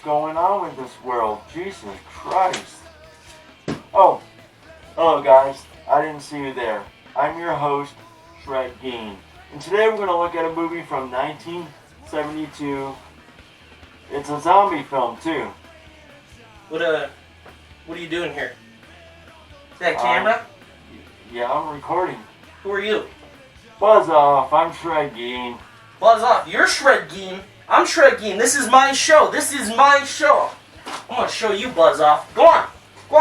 going on with this world? Jesus Christ. Oh, hello guys. I didn't see you there. I'm your host, Gein. And today we're going to look at a movie from 1972. It's a zombie film, too. What are you doing here? Is that camera? Yeah, I'm recording. Who are you? Buzz off, I'm Gein. Buzz off. You're Gein. I'm Gein. This is my show. I'm gonna show you Buzz off. Go on,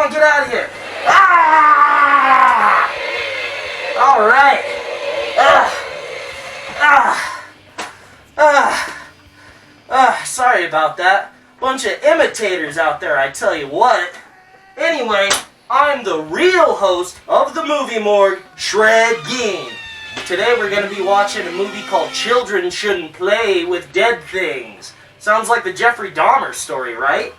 get out of here. Ah! All right. Sorry about that. Bunch of imitators out there, I tell you what. Anyway, I'm the real host of the Movie Morgue, Gein. Today we're going to be watching a movie called Children Shouldn't Play with Dead Things. Sounds like the Jeffrey Dahmer story, right?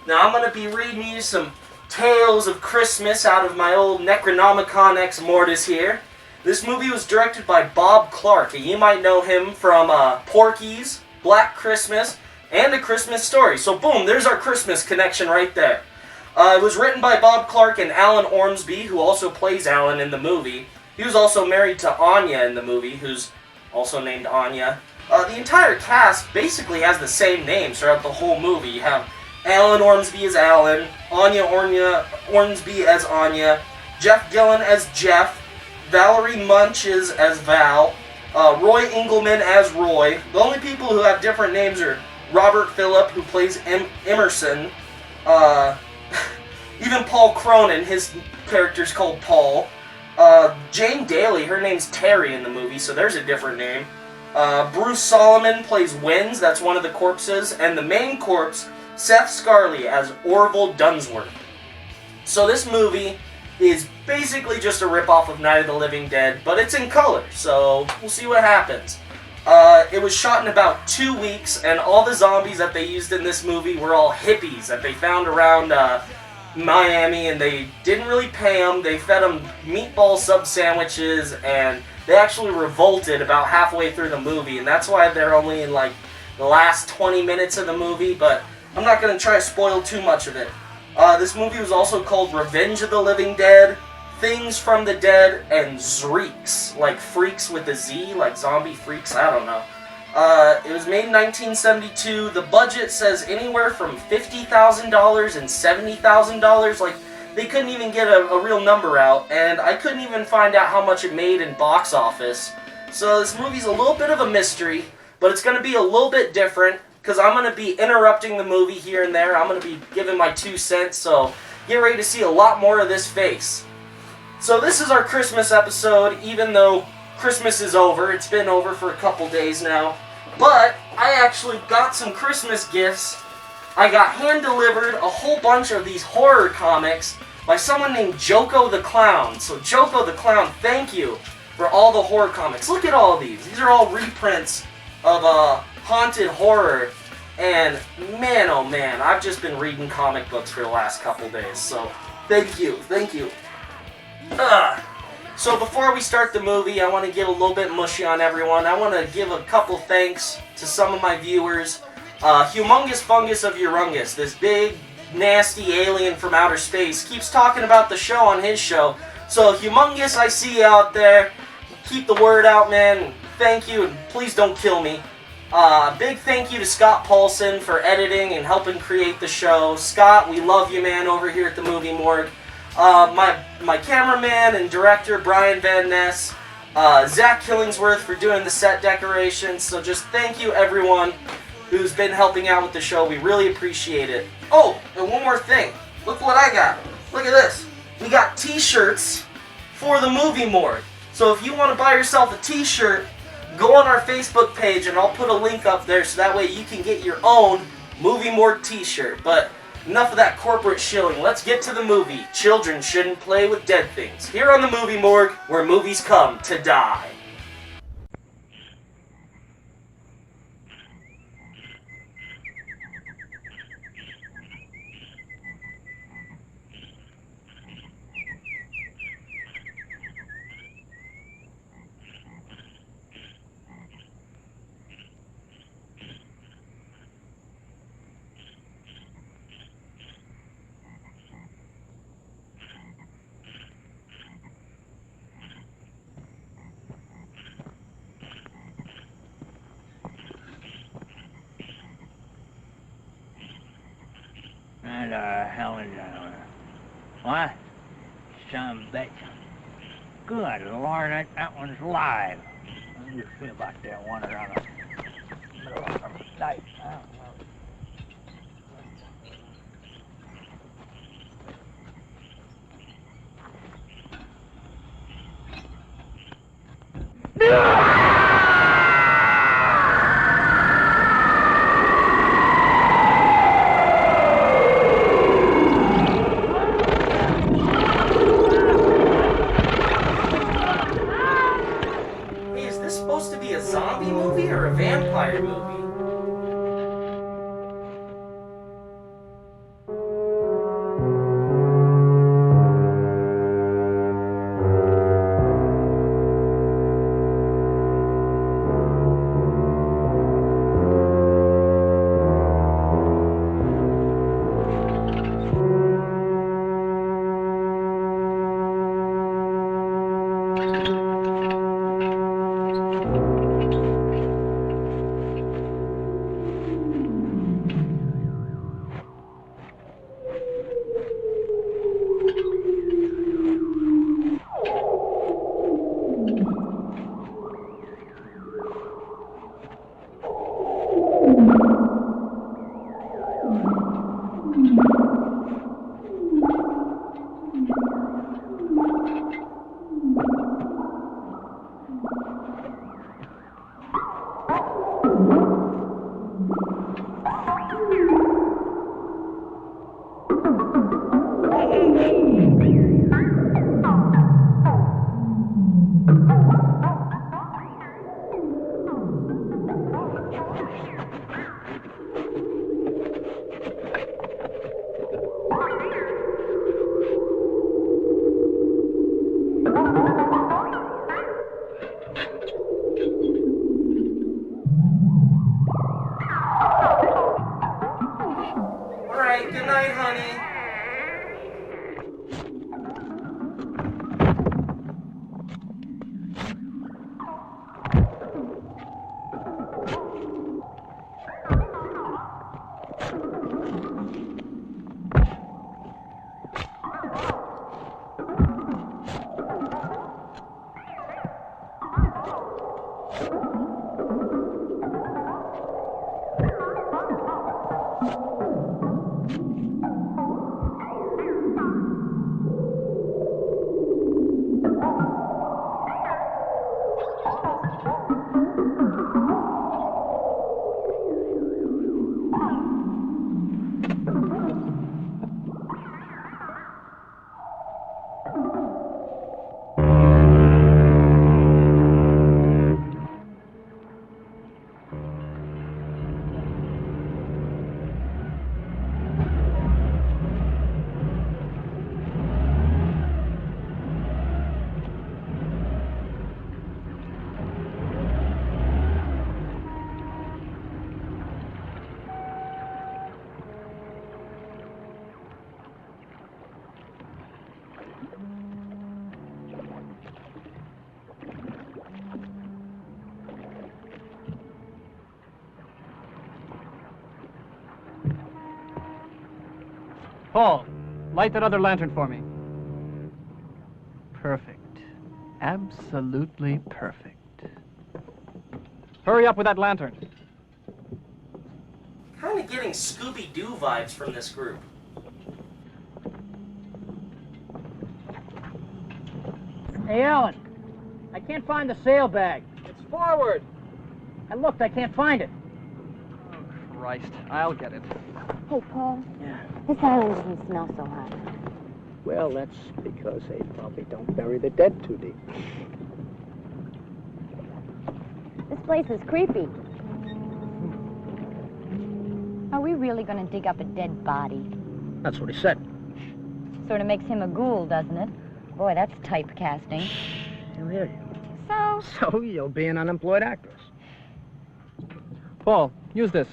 Now I'm going to be reading you some tales of Christmas out of my old Necronomicon Ex Mortis here. This movie was directed by Bob Clark, and you might know him from Porky's, Black Christmas, and A Christmas Story. So boom, there's our Christmas connection right there. It was written by Bob Clark and Alan Ormsby, who also plays Alan in the movie. He was also married to Anya in the movie, who's also named Anya. The entire cast basically has the same names throughout the whole movie. You have Alan Ormsby as Alan, Anya Ormsby as Anya, Jeff Gillen as Jeff, Valerie Munch as Val, Roy Engelman as Roy. The only people who have different names are Robert Phillip, who plays Emerson, even Paul Cronin, his character's called Paul. Jane Daly, her name's Terry in the movie, so there's a different name. Bruce Solomon plays Wins, that's one of the corpses, and the main corpse, Seth Scarley, as Orville Dunsworth. So this movie is basically just a ripoff of Night of the Living Dead, but it's in color, so we'll see what happens. It was shot in about 2 weeks, and all the zombies that they used in this movie were all hippies that they found around Miami, and they didn't really pay them. They fed them meatball sub sandwiches, and they actually revolted about halfway through the movie, and that's why they're only in like the last 20 minutes of the movie, but I'm not going to try to spoil too much of it. This movie was also called Revenge of the Living Dead, Things from the Dead, and Zreeks, like freaks with a Z, like zombie freaks, I don't know. It was made in 1972. The budget says anywhere from $50,000 and $70,000. Like, they couldn't even get a real number out, and I couldn't even find out how much it made in box office. So this movie's a little bit of a mystery, but it's going to be a little bit different, because I'm going to be interrupting the movie here and there. I'm going to be giving my 2 cents, so get ready to see a lot more of this face. So this is our Christmas episode, even though Christmas is over. It's been over for a couple days now. But I actually got some Christmas gifts. I got hand-delivered a whole bunch of these horror comics by someone named Joko the Clown. So Joko the Clown, thank you for all the horror comics. Look at all of these. These are all reprints of haunted horror. And man, oh man, I've just been reading comic books for the last couple days. So thank you. So before we start the movie, I want to get a little bit mushy on everyone. I want to give a couple thanks to some of my viewers. Humongous Fungus of Urungus, this big, nasty alien from outer space, keeps talking about the show on his show. So Humongous, I see you out there. Keep the word out, man. Thank you, and please don't kill me. Big thank you to Scott Paulson for editing and helping create the show. Scott, we love you, man, over here at the Movie Morgue. My cameraman and director, Brian Van Ness, Zach Killingsworth for doing the set decorations. So just thank you, everyone who's been helping out with the show. We really appreciate it. Oh, and one more thing. Look what I got. Look at this. We got t-shirts for the Movie Morgue. So if you want to buy yourself a t-shirt, go on our Facebook page and I'll put a link up there so that way you can get your own Movie Morgue t-shirt. But enough of that corporate shilling. Let's get to the movie. Children Shouldn't Play with Dead Things. Here on the Movie Morgue, where movies come to die. Kind of hell is that? What? Some bitch. Good Lord, that one's live. How do you feel about that one around the middle of the night? Hey, is this supposed to be a zombie movie or a vampire movie? Alright, good night, honey. Paul, light that other lantern for me. Perfect. Absolutely perfect. Hurry up with that lantern. Kinda getting Scooby-Doo vibes from this group. Hey, Alan. I can't find the sailbag. It's forward. I looked. I can't find it. Oh, Christ. I'll get it. Hey, Paul. Yeah. This island doesn't smell so hot. Well, that's because they probably don't bury the dead too deep. This place is creepy. Are we really going to dig up a dead body? That's what he said. Sort of makes him a ghoul, doesn't it? Boy, that's typecasting. He'll hear you. So? So you'll be an unemployed actress. Paul, use this.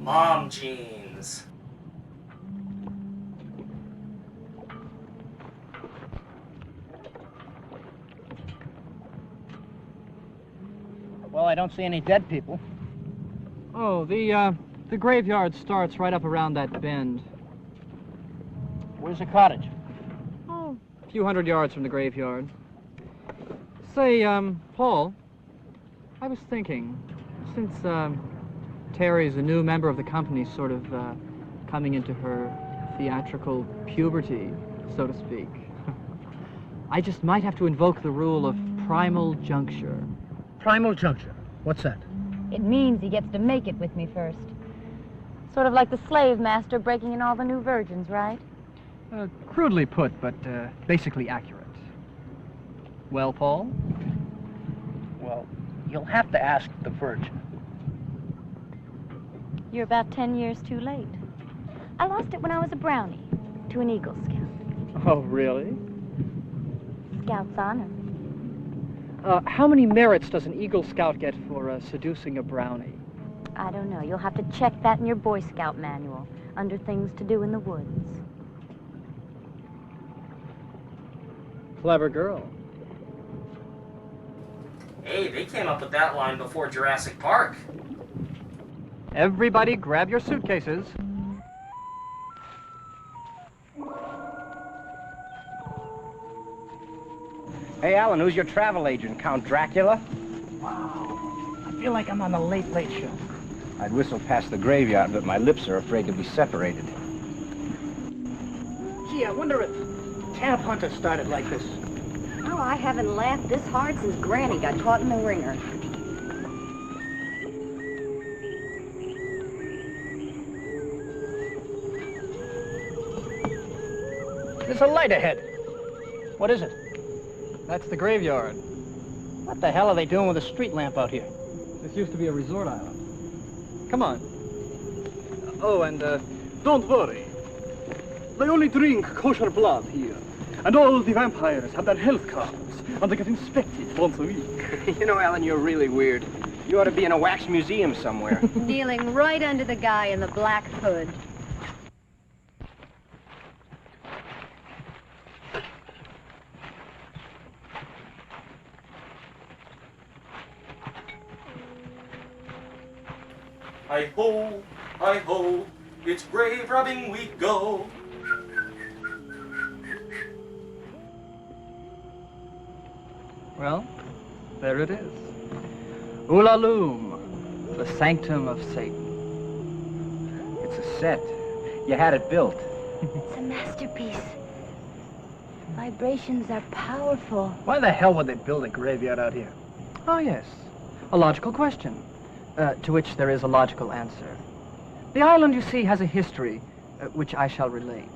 Mom jeans. Well, I don't see any dead people. Oh, the graveyard starts right up around that bend. Where's the cottage? Oh, a few hundred yards from the graveyard. Say, Paul, I was thinking, since, Terry's a new member of the company, sort of, coming into her theatrical puberty, so to speak, I just might have to invoke the rule of primal juncture. Primal juncture? What's that? It means he gets to make it with me first. Sort of like the slave master breaking in all the new virgins, right? Crudely put, but basically accurate. Well, Paul? Well, you'll have to ask the Virgin. You're about 10 years too late. I lost it when I was a brownie to an Eagle Scout. Oh, really? Scout's honor. How many merits does an Eagle Scout get for seducing a brownie? I don't know. You'll have to check that in your Boy Scout manual, under things to do in the woods. Clever girl. Hey, they came up with that line before Jurassic Park. Everybody grab your suitcases. Hey, Alan, who's your travel agent? Count Dracula? Wow. I feel like I'm on the Late Late Show. I'd whistle past the graveyard, but my lips are afraid to be separated. Gee, I wonder if Camp Hunter started like this. Oh, I haven't laughed this hard since Granny got caught in the ringer. There's a light ahead. What is it? That's the graveyard. What the hell are they doing with a street lamp out here? This used to be a resort island. Come on. Oh, and, don't worry. They only drink kosher blood here. And all the vampires have their health cards, and they get inspected once a week. You know, Alan, you're really weird. You ought to be in a wax museum somewhere. Kneeling right under the guy in the black hood. Hi ho, it's grave robbing we go. Well, there it is. Ulalume, the sanctum of Satan. It's a set. You had it built. It's a masterpiece. Vibrations are powerful. Why the hell would they build a graveyard out here? Oh, yes. A logical question, to which there is a logical answer. The island, you see, has a history, which I shall relate.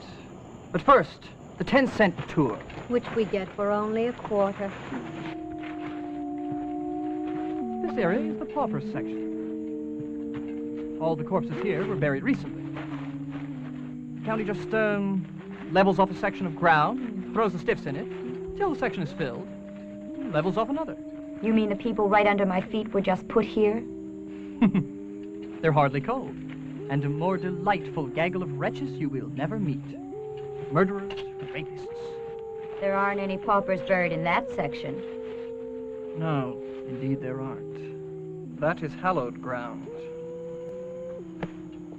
But first, the 10-cent tour. Which we get for only a quarter. This area is the paupers section. All the corpses here were buried recently. The county just, levels off a section of ground, throws the stiffs in it, till the section is filled, levels off another. You mean the people right under my feet were just put here? They're hardly cold, and a more delightful gaggle of wretches you will never meet. Murderers, rapists. There aren't any paupers buried in that section. No, indeed there aren't. That is hallowed ground.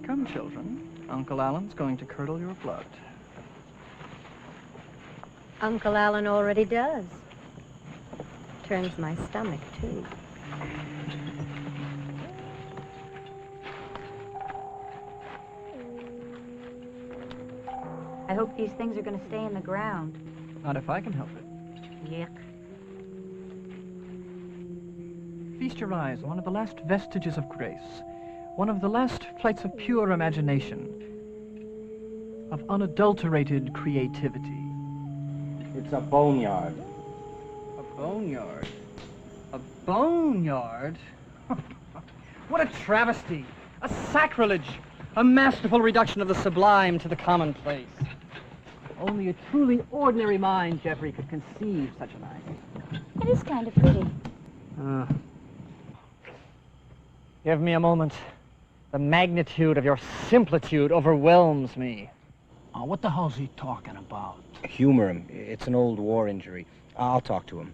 Come, children. Uncle Alan's going to curdle your blood. Uncle Alan already does. Turns my stomach, too. I hope these things are going to stay in the ground. Not if I can help it. Yuck. Feast your eyes on one of the last vestiges of grace, one of the last flights of pure imagination, of unadulterated creativity. It's a boneyard. A boneyard? A boneyard? What a travesty! A sacrilege! A masterful reduction of the sublime to the commonplace. Only a truly ordinary mind, Jeffrey, could conceive such an idea. It is kind of pretty. Give me a moment. The magnitude of your similitude overwhelms me. What the hell's he talking about? Humor him. It's an old war injury. I'll talk to him.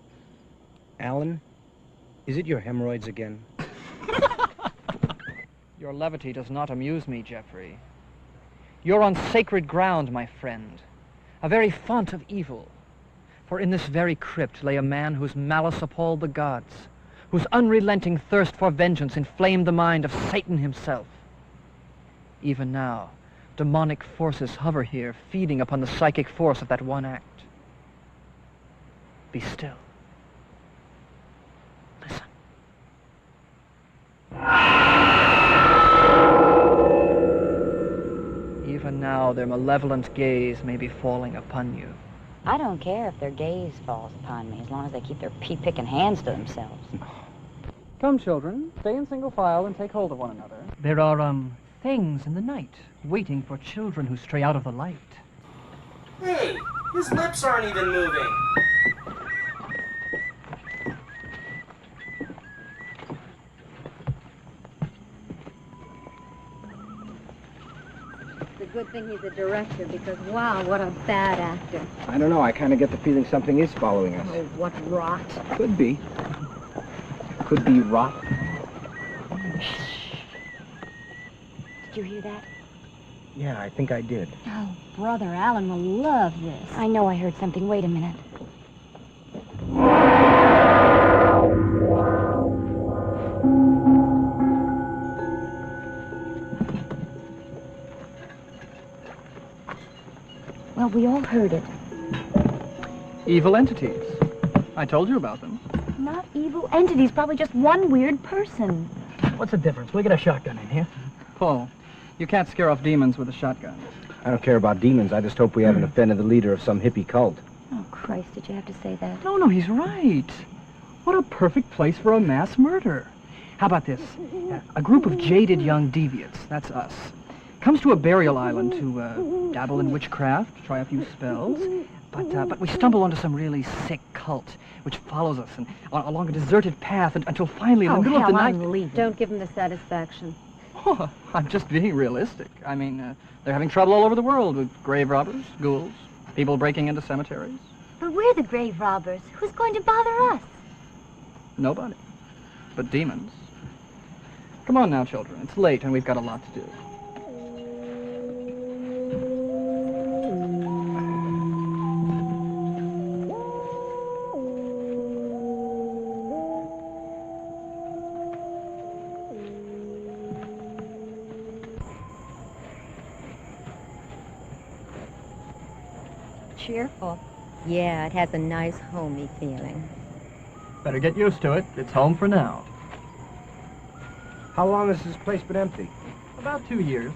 Alan, Is it your hemorrhoids again? Your levity does not amuse me, Jeffrey. You're on sacred ground, my friend, a very font of evil. For in this very crypt lay a man whose malice appalled the gods, whose unrelenting thirst for vengeance inflamed the mind of Satan himself. Even now, demonic forces hover here, feeding upon the psychic force of that one act. Be still. Listen. Even now, their malevolent gaze may be falling upon you. I don't care if their gaze falls upon me, as long as they keep their pea-picking hands to themselves. Come, children, stay in single file and take hold of one another. There are, things in the night, waiting for children who stray out of the light. Hey, his lips aren't even moving. It's a good thing he's a director, because wow, what a bad actor. I don't know. I kind of get the feeling something is following us. Oh, what rot. Could be. Could be rot. Did you hear that? Yeah, I think I did. Oh, Brother Alan will love this. I know I heard something. Wait a minute. Well, we all heard it. Evil entities. I told you about them. Not evil entities, probably just one weird person. What's the difference? We get a shotgun in here. Paul, you can't scare off demons with a shotgun. I don't care about demons. I just hope we haven't offended the leader of some hippie cult. Oh, Christ, did you have to say that? No, he's right. What a perfect place for a mass murder. How about this? A group of jaded young deviants, that's us, comes to a burial island to dabble in witchcraft, try a few spells, but we stumble onto some really sick cult which follows us and, along a deserted path until finally in the middle of the night... Don't give him the satisfaction. Oh, I'm just being realistic. I mean, they're having trouble all over the world with grave robbers, ghouls, people breaking into cemeteries. But we're the grave robbers. Who's going to bother us? Nobody. But demons. Come on now, children. It's late and we've got a lot to do. Cheerful. Yeah, it has a nice homey feeling. Better get used to it. It's home for now. How long has this place been empty? About 2 years.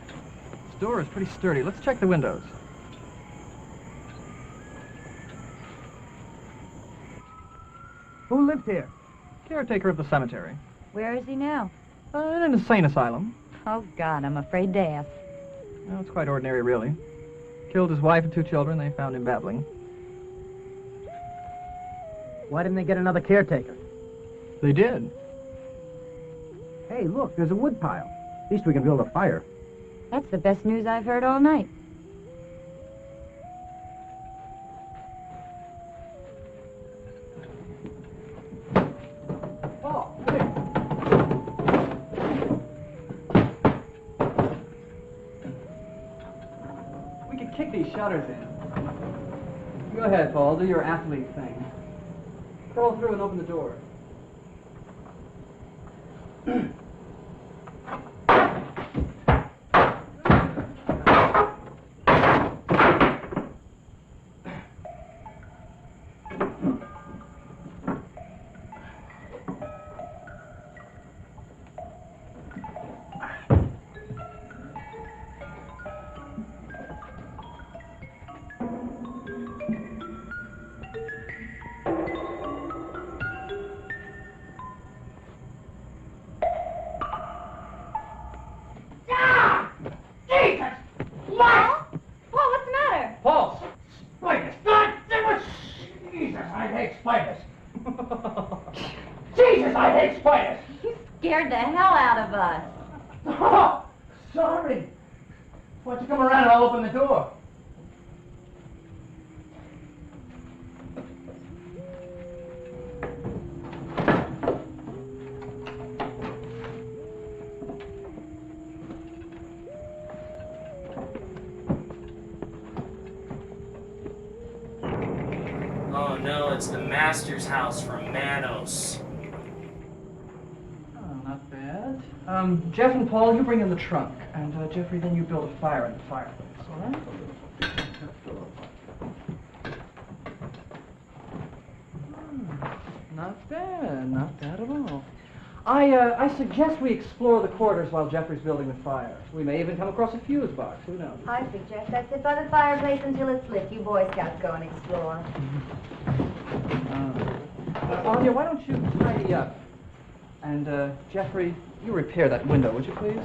This door is pretty sturdy. Let's check the windows. Who lived here? Caretaker of the cemetery. Where is he now? In an insane asylum. Oh, God, I'm afraid to ask. No, it's quite ordinary, really. Killed his wife and 2 children. They found him babbling. Why didn't they get another caretaker? They did. Hey, look, there's a wood pile. At least we can build a fire. That's the best news I've heard all night. Oh, hey. We could kick these shutters in. Go ahead, Paul. Do your athlete thing. Crawl through and open the door. Paul! Spiders! God damn it! Jesus, I hate spiders! Jesus, I hate spiders! You scared the hell out of us. Oh, sorry. Why don't you come around and I'll open the door? Oh no, it's the Master's house from Manos. Oh, not bad. Jeff and Paul, you bring in the trunk. And, Jeffrey, then you build a fire in the fireplace, all right? Not bad, not bad at all. I suggest we explore the quarters while Jeffrey's building the fire. We may even come across a fuse box, who knows? I suggest I sit by the fireplace until it's lit. You Boy Scouts go and explore. Anya, why don't you tidy up? And, Jeffrey, you repair that window, would you please?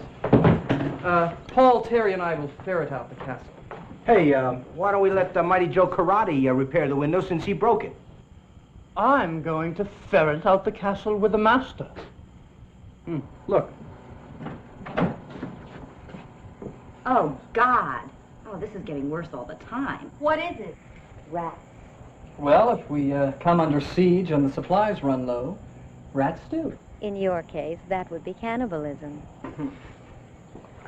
Paul, Terry, and I will ferret out the castle. Hey, why don't we let Mighty Joe Karate repair the window since he broke it? I'm going to ferret out the castle with the master. Look. Oh, God. Oh, this is getting worse all the time. What is it? Rats. Well, if we come under siege and the supplies run low, rats do. In your case, that would be cannibalism.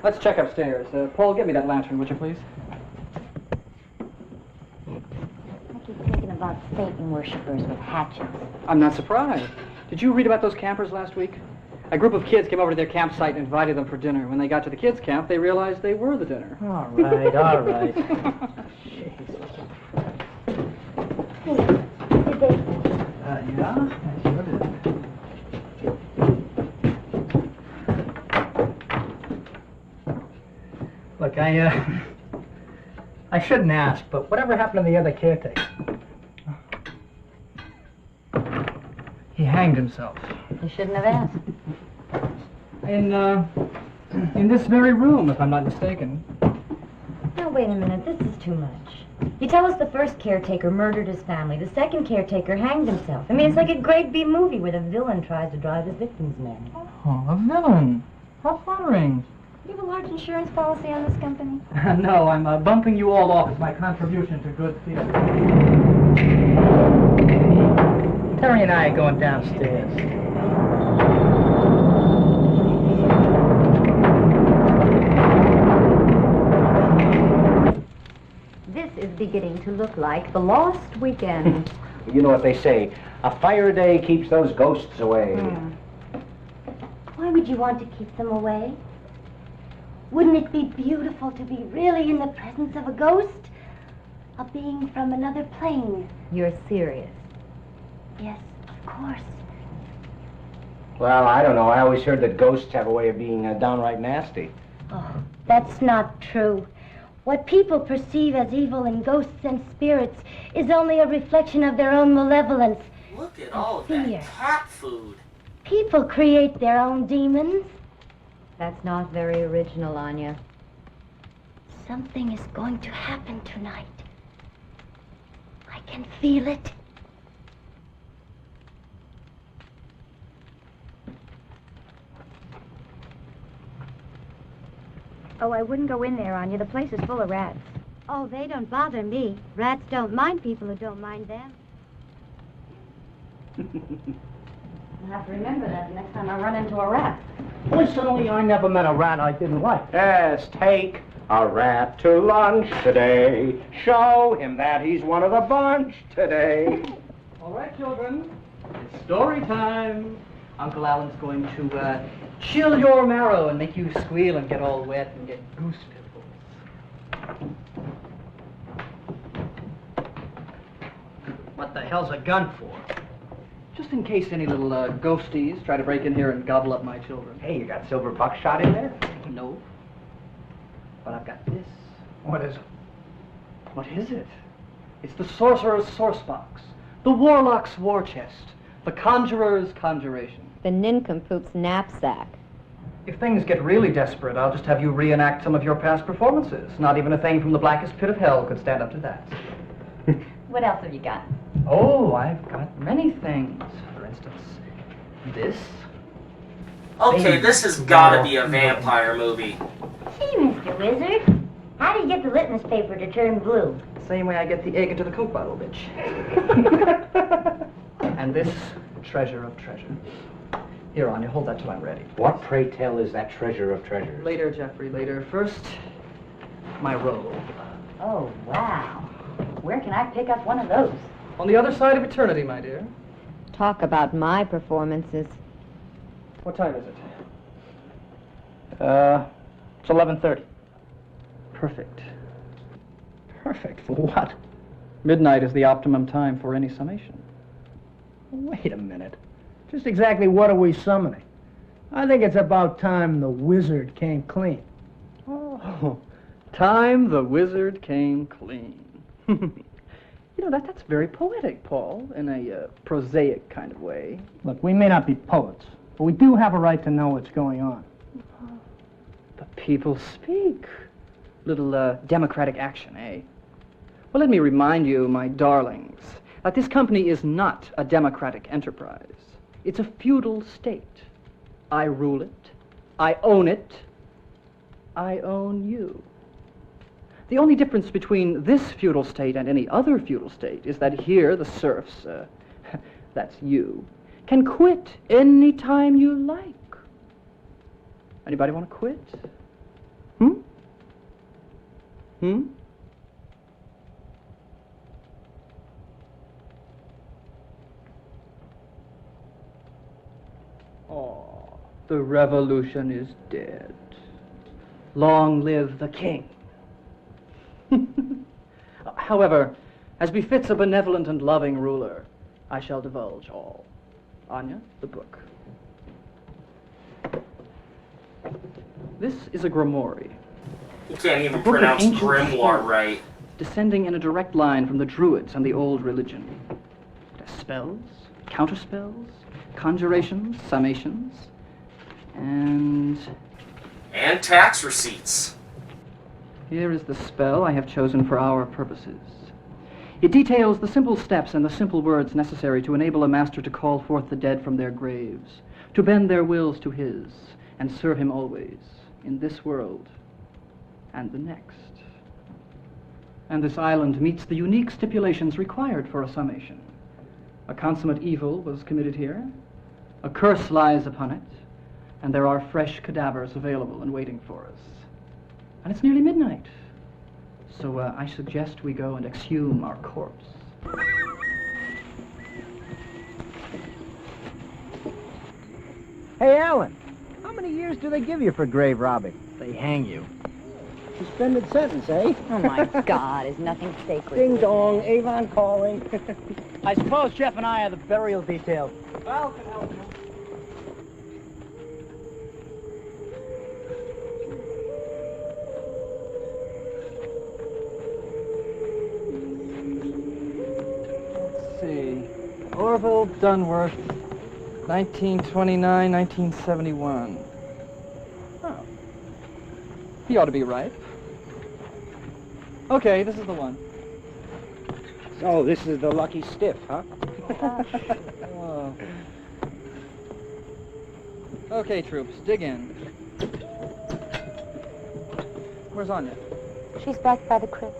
Let's check upstairs. Paul, get me that lantern, would you please? I keep thinking about Satan worshippers with hatchets. I'm not surprised. Did you read about those campers last week? A group of kids came over to their campsite and invited them for dinner. When they got to the kids' camp, they realized they were the dinner. All right, all right. Did they? Yeah, I sure did. Look, I shouldn't ask, but whatever happened to the other caretaker? He hanged himself. You shouldn't have asked. In this very room, if I'm not mistaken. Now, wait a minute. This is too much. You tell us the first caretaker murdered his family. The second caretaker hanged himself. I mean, it's like a grade B movie where the villain tries to drive his victims mad. Oh, a villain. How flattering. You have a large insurance policy on this company? No, I'm bumping you all off as my contribution to good theater. Terry and I are going downstairs. This is beginning to look like the Lost Weekend. You know what they say, a fire day keeps those ghosts away. Why would you want to keep them away? Wouldn't it be beautiful to be really in the presence of a ghost? A being from another plane? You're serious. Yes, of course. Well, I don't know. I always heard that ghosts have a way of being downright nasty. Oh, that's not true. What people perceive as evil in ghosts and spirits is only a reflection of their own malevolence. Look at all of fear. that cat food. People create their own demons. That's not very original, Anya. Something is going to happen tonight. I can feel it. Oh, I wouldn't go in there, Anya. The place is full of rats. Oh, they don't bother me. Rats don't mind people who don't mind them. I'll have to remember that the next time I run into a rat. Boy, suddenly I never met a rat I didn't like. Yes, take a rat to lunch today. Show him that he's one of the bunch today. All right, children. It's story time. Uncle Alan's going to chill your marrow and make you squeal and get all wet and get goose pimples. What the hell's a gun for? Just in case any little ghosties try to break in here and gobble up my children. Hey, you got silver buckshot in there? No. But I've got this. What is it? What is it? It's the sorcerer's source box, the warlock's war chest, the conjurer's conjuration. The nincompoop's knapsack. If things get really desperate, I'll just have you reenact some of your past performances. Not even a thing from the blackest pit of hell could stand up to that. What else have you got? Oh, I've got many things. For instance, this. Okay, this has gotta be a vampire movie. Gee, Mr. Wizard, how do you get the litmus paper to turn blue? Same way I get the egg into the Coke bottle, bitch. And this treasure of treasure. Here, Anya, hold that till I'm ready. What, pray tell, is that treasure of treasures? Later, Jeffrey, later. First, my robe. Oh, wow. Where can I pick up one of those? On the other side of eternity, my dear. Talk about my performances. What time is it? It's 11:30. Perfect. Perfect for what? Midnight is the optimum time for any summation. Wait a minute. Just exactly what are we summoning? I think it's about time the wizard came clean. Oh, time the wizard came clean. You know, that's very poetic, Paul, in a prosaic kind of way. Look, we may not be poets, but we do have a right to know what's going on. The people speak. Little democratic action, eh? Well, let me remind you, my darlings, that this company is not a democratic enterprise. It's a feudal state. I rule it. I own it. I own you. The only difference between this feudal state and any other feudal state is that here the serfs, that's you, can quit any time you like. Anybody want to quit? Oh, the revolution is dead. Long live the king. However, as befits a benevolent and loving ruler, I shall divulge all. Anya, the book. This is a grimoire. You can't even pronounce grimoire right. Descending in a direct line from the Druids and the old religion. It has spells, counterspells, conjurations, summations, and tax receipts. Here is the spell I have chosen for our purposes. It details the simple steps and the simple words necessary to enable a master to call forth the dead from their graves, to bend their wills to his, and serve him always, in this world and the next. And this island meets the unique stipulations required for a summation. A consummate evil was committed here, a curse lies upon it, and there are fresh cadavers available and waiting for us. And it's nearly midnight, so I suggest we go and exhume our corpse. Hey, Alan, how many years do they give you for grave robbing? They hang you. Suspended sentence, eh? Oh, my God, is nothing sacred? Ding dong, Avon calling. I suppose Jeff and I are the burial detail. Val can help you. Let's see. Orville Dunworth, 1929, 1971. Oh. He ought to be right. Okay, this is the one. So this is the lucky stiff, huh? Oh. Okay, troops, dig in. Where's Anya? She's back by the crypt.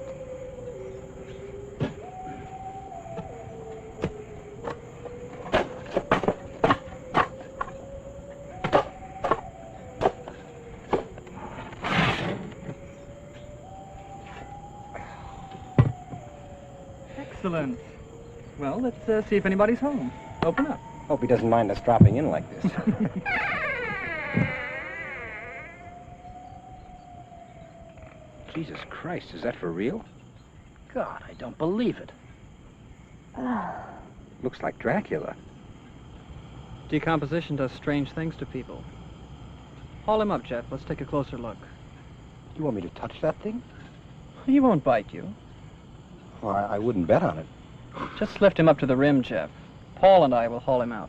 Excellent. Well, let's see if anybody's home. Open up. Hope he doesn't mind us dropping in like this. Jesus Christ, is that for real? God, I don't believe it. Looks like Dracula. Decomposition does strange things to people. Haul him up, Jeff. Let's take a closer look. You want me to touch that thing? He won't bite you. Well, I wouldn't bet on it. Just lift him up to the rim, Jeff. Paul and I will haul him out.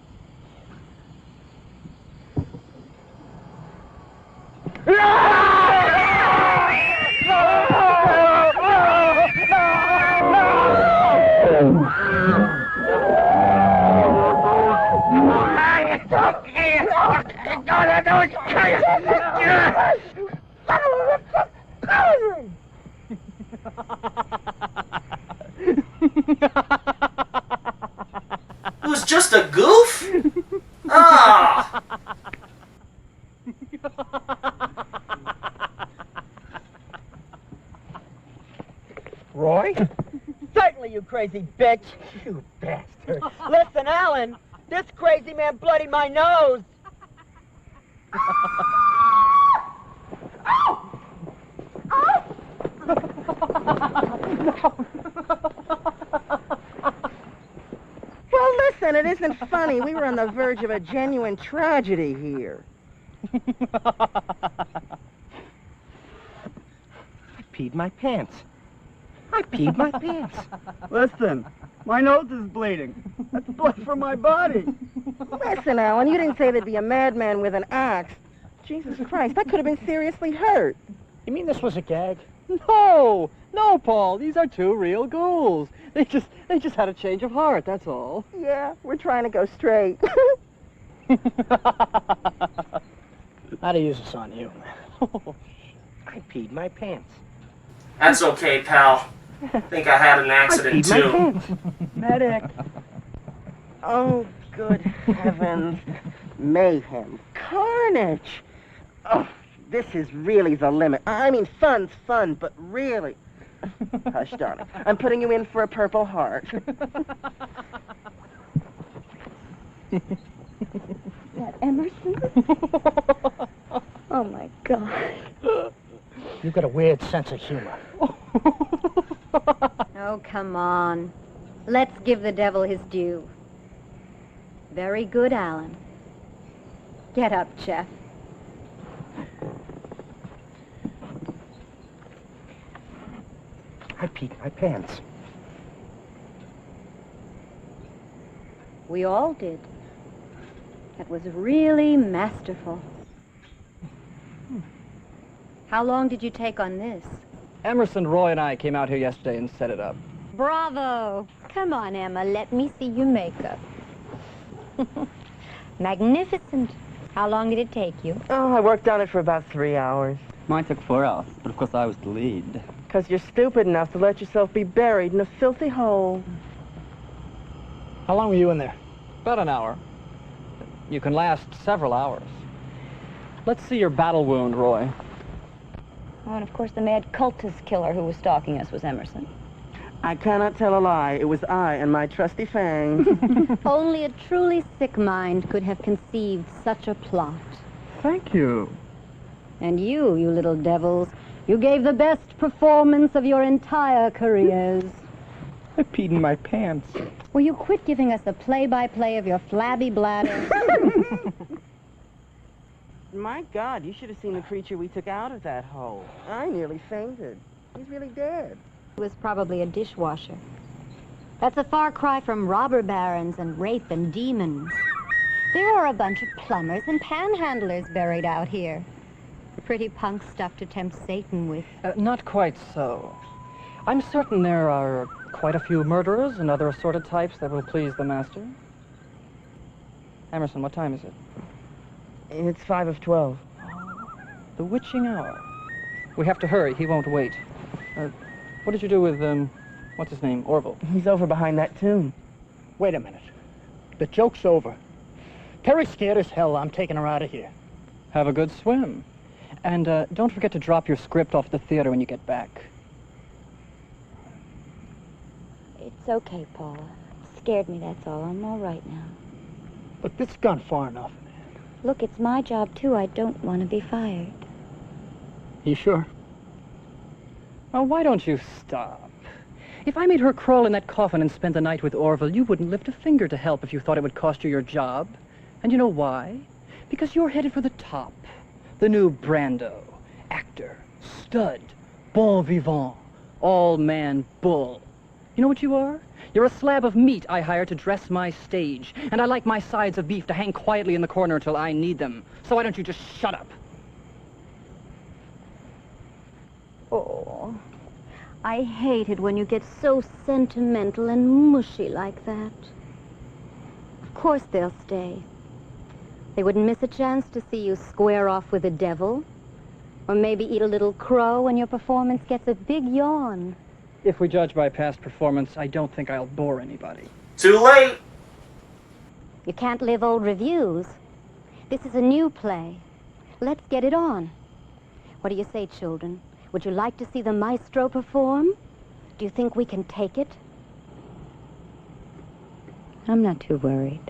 It was just a goof? Ah! Roy? Certainly, you crazy bitch. bitch. You bastard. Listen, Alan, this crazy man bloodied my nose. Well, listen, it isn't funny. We were on the verge of a genuine tragedy here. I peed my pants. I peed my pants. Listen, my nose is bleeding. That's blood from my body. Listen, Alan, you didn't say there'd be a madman with an axe. Jesus Christ, I could have been seriously hurt. You mean this was a gag? No, no, Paul. These are two real ghouls. They just had a change of heart. That's all. Yeah, we're trying to go straight. I'd use this on you, man. I peed my pants. That's okay, pal. I think I had an accident too. Medic. Oh, good heavens. Mayhem. Carnage. Oh, this is really the limit. I mean, fun's fun, but really. Hush, darling. I'm putting you in for a Purple Heart. That Emerson? Oh, my God. You've got a weird sense of humor. Oh, come on. Let's give the devil his due. Very good, Alan. Get up, Jeff. I peed my pants. We all did. That was really masterful. How long did you take on this? Emerson, Roy, and I came out here yesterday and set it up. Bravo! Come on, Emma, let me see your makeup. Magnificent. How long did it take you? Oh, I worked on it for about 3 hours. Mine took 4 hours, but of course I was the lead. Because you're stupid enough to let yourself be buried in a filthy hole. How long were you in there? About an hour. You can last several hours. Let's see your battle wound, Roy. Oh, and of course the mad cultist killer who was stalking us was Emerson. I cannot tell a lie. It was I and my trusty fangs. Only a truly sick mind could have conceived such a plot. Thank you. And you little devils, you gave the best performance of your entire careers. I peed in my pants. Will you quit giving us a play-by-play of your flabby bladder? My God, you should have seen the creature we took out of that hole. I nearly fainted. He's really dead. It was probably a dishwasher. That's a far cry from robber barons and rape and demons. There are a bunch of plumbers and panhandlers buried out here. Pretty punk stuff to tempt Satan with. Not quite so. I'm certain there are quite a few murderers and other assorted types that will please the master. Emerson, what time is it? It's 5 of 12. The witching hour. We have to hurry. He won't wait. What did you do with, what's his name? Orville? He's over behind that tomb. Wait a minute. The joke's over. Terry's scared as hell. I'm taking her out of here. Have a good swim. And don't forget to drop your script off at the theater when you get back. It's okay, Paula. Scared me, that's all. I'm all right now. But this has gone far enough. Look, it's my job, too. I don't want to be fired. You sure? Oh, why don't you stop? If I made her crawl in that coffin and spend the night with Orville, you wouldn't lift a finger to help if you thought it would cost you your job. And you know why? Because you're headed for the top. The new Brando. Actor. Stud. Bon vivant. All-man bull. You know what you are? You're a slab of meat I hire to dress my stage. And I like my sides of beef to hang quietly in the corner until I need them. So why don't you just shut up? Oh, I hate it when you get so sentimental and mushy like that. Of course they'll stay. They wouldn't miss a chance to see you square off with the devil. Or maybe eat a little crow when your performance gets a big yawn. If we judge by past performance, I don't think I'll bore anybody. Too late! You can't live old reviews. This is a new play. Let's get it on. What do you say, children? Would you like to see the maestro perform? Do you think we can take it? I'm not too worried.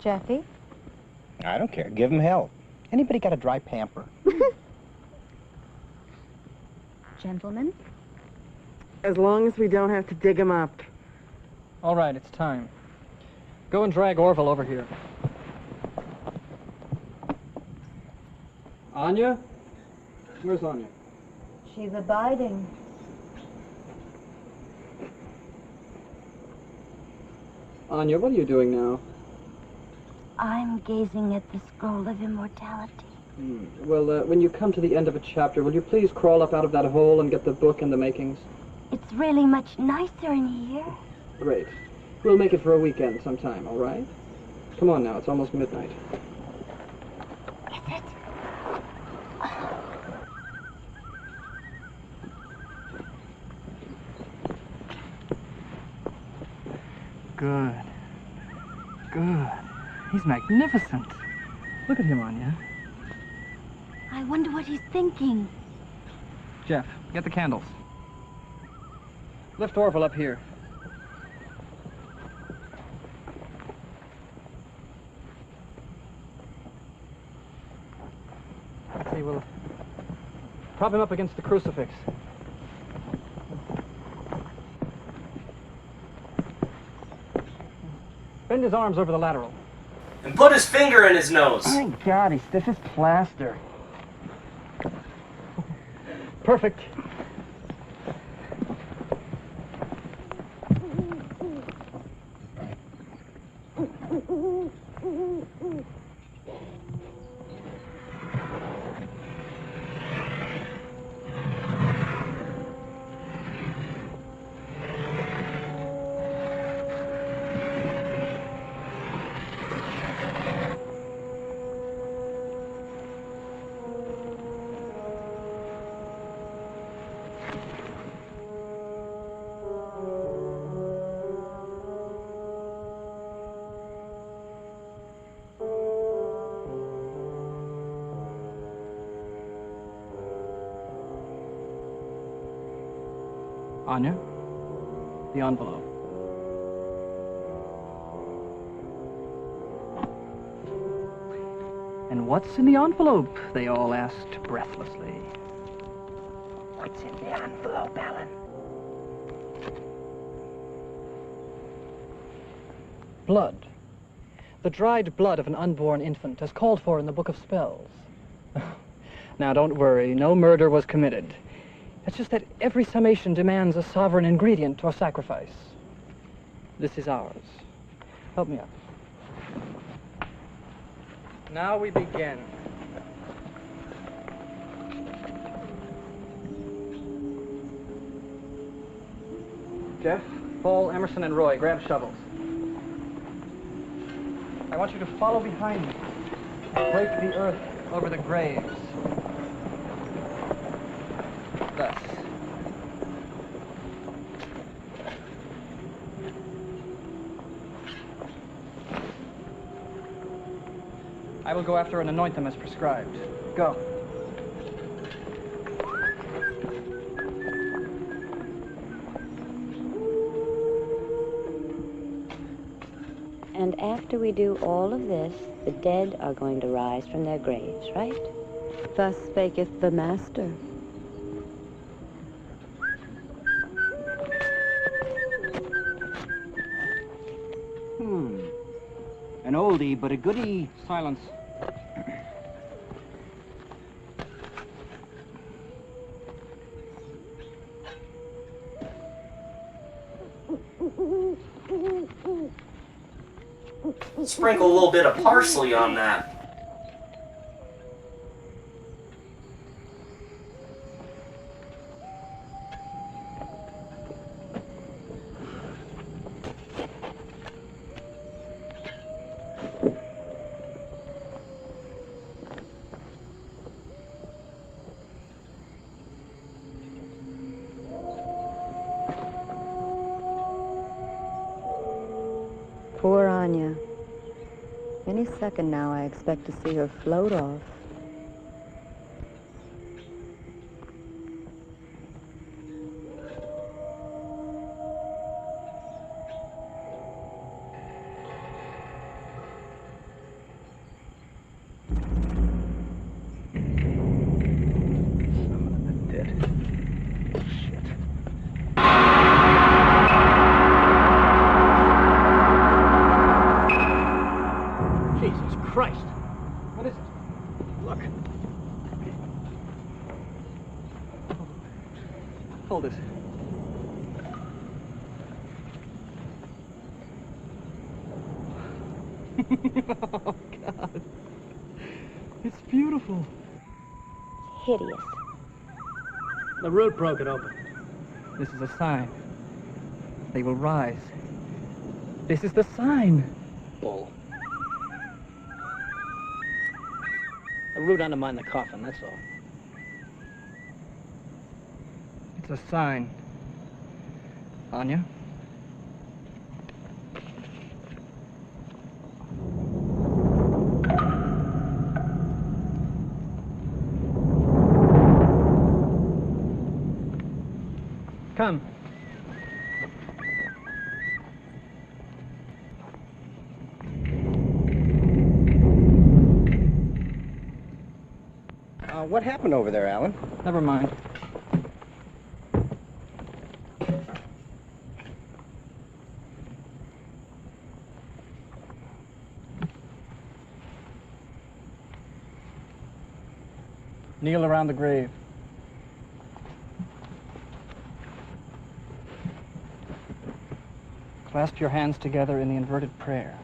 Jeffy? I don't care. Give him hell. Anybody got a dry pamper? Gentlemen? As long as we don't have to dig him up. All right, it's time. Go and drag Orville over here. Anya? Where's Anya? She's abiding. Anya, what are you doing now? I'm gazing at the scroll of immortality. Well, when you come to the end of a chapter, will you please crawl up out of that hole and get the book and the makings? It's really much nicer in here. Great. We'll make it for a weekend sometime, all right? Come on now, it's almost midnight. Is it? Good. Good. He's magnificent. Look at him, Anya. I wonder what he's thinking. Jeff, get the candles. Lift Orville up here. Let's see, we'll prop him up against the crucifix. Bend his arms over the lateral. And put his finger in his nose. My God, he's stiff as plaster. Perfect. Anya, the envelope. And what's in the envelope? They all asked breathlessly. What's in the envelope, Alan? Blood. The dried blood of an unborn infant, as called for in the Book of Spells. Now, don't worry. No murder was committed. It's just that every summation demands a sovereign ingredient or sacrifice. This is ours. Help me up. Now we begin. Jeff, Paul, Emerson, and Roy, grab shovels. I want you to follow behind me. Break the earth over the graves. Thus. I will go after and anoint them as prescribed. Go. And after we do all of this, the dead are going to rise from their graves, right? Thus spaketh the Master. An oldie, but a goodie. Silence. Sprinkle a little bit of parsley on that. Poor Anya. Any second now, I expect to see her float off. Hold it. Oh, God. It's beautiful. Hideous. The root broke it open. This is a sign. They will rise. This is the sign. Bull. The root undermined the coffin, that's all. It's a sign. Anya? Come. What happened over there, Alan? Never mind. Kneel around the grave. Clasp your hands together in the inverted prayer,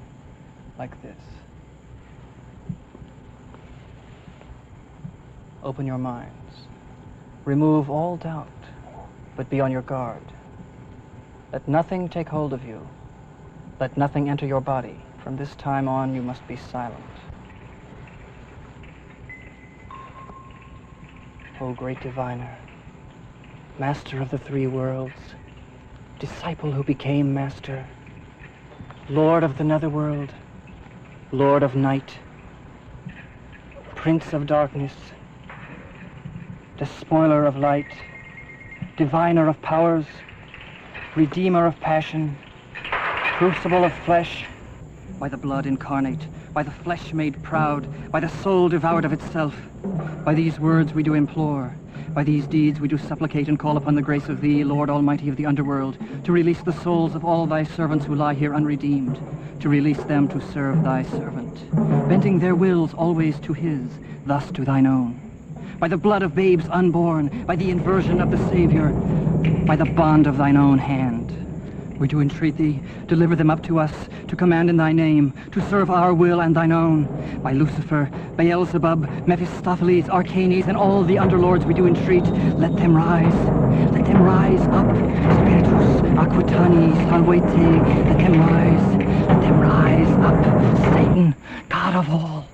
like this. Open your minds. Remove all doubt, but be on your guard. Let nothing take hold of you. Let nothing enter your body. From this time on, you must be silent. O great diviner, master of the three worlds, disciple who became master, lord of the netherworld, lord of night, prince of darkness, despoiler of light, diviner of powers, redeemer of passion, crucible of flesh, by the blood incarnate, by the flesh made proud, by the soul devoured of itself. By these words we do implore, by these deeds we do supplicate and call upon the grace of thee, Lord Almighty of the underworld, to release the souls of all thy servants who lie here unredeemed, to release them to serve thy servant, bending their wills always to his, thus to thine own. By the blood of babes unborn, by the inversion of the Savior, by the bond of thine own hand, we do entreat thee, deliver them up to us, to command in thy name, to serve our will and thine own. By Lucifer, Beelzebub, Mephistopheles, Arcanes, and all the underlords we do entreat, let them rise up. Spiritus Aquitani Salvete, let them rise up. Satan, God of all.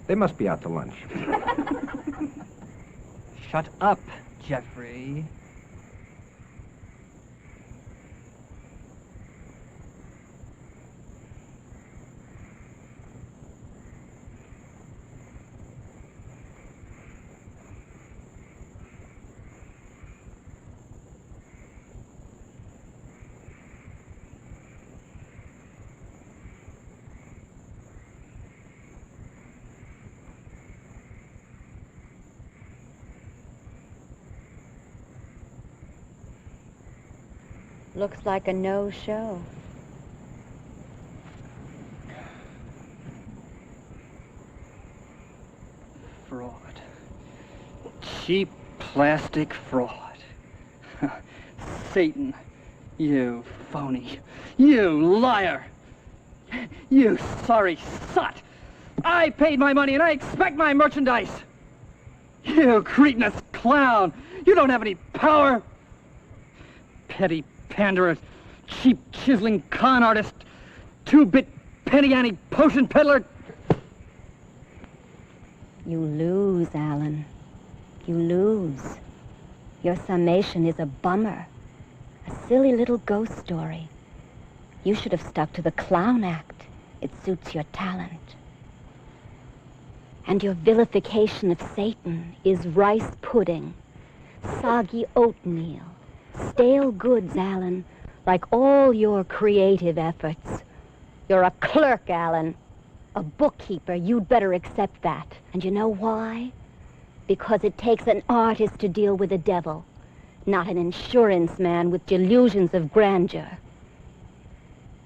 They must be out to lunch. Shut up, Jeffrey. Looks like a no-show. Fraud. Cheap plastic fraud. Satan, you phony. You liar. You sorry sot. I paid my money and I expect my merchandise. You cretinous clown. You don't have any power. Petty panderer, cheap chiseling con artist, two-bit penny ante potion peddler. You lose, Alan. You lose. Your summation is a bummer. A silly little ghost story. You should have stuck to the clown act. It suits your talent. And your vilification of Satan is rice pudding, soggy oatmeal, stale goods, Alan, like all your creative efforts. You're a clerk, Alan. A bookkeeper. You'd better accept that. And you know why? Because it takes an artist to deal with the devil, not an insurance man with delusions of grandeur.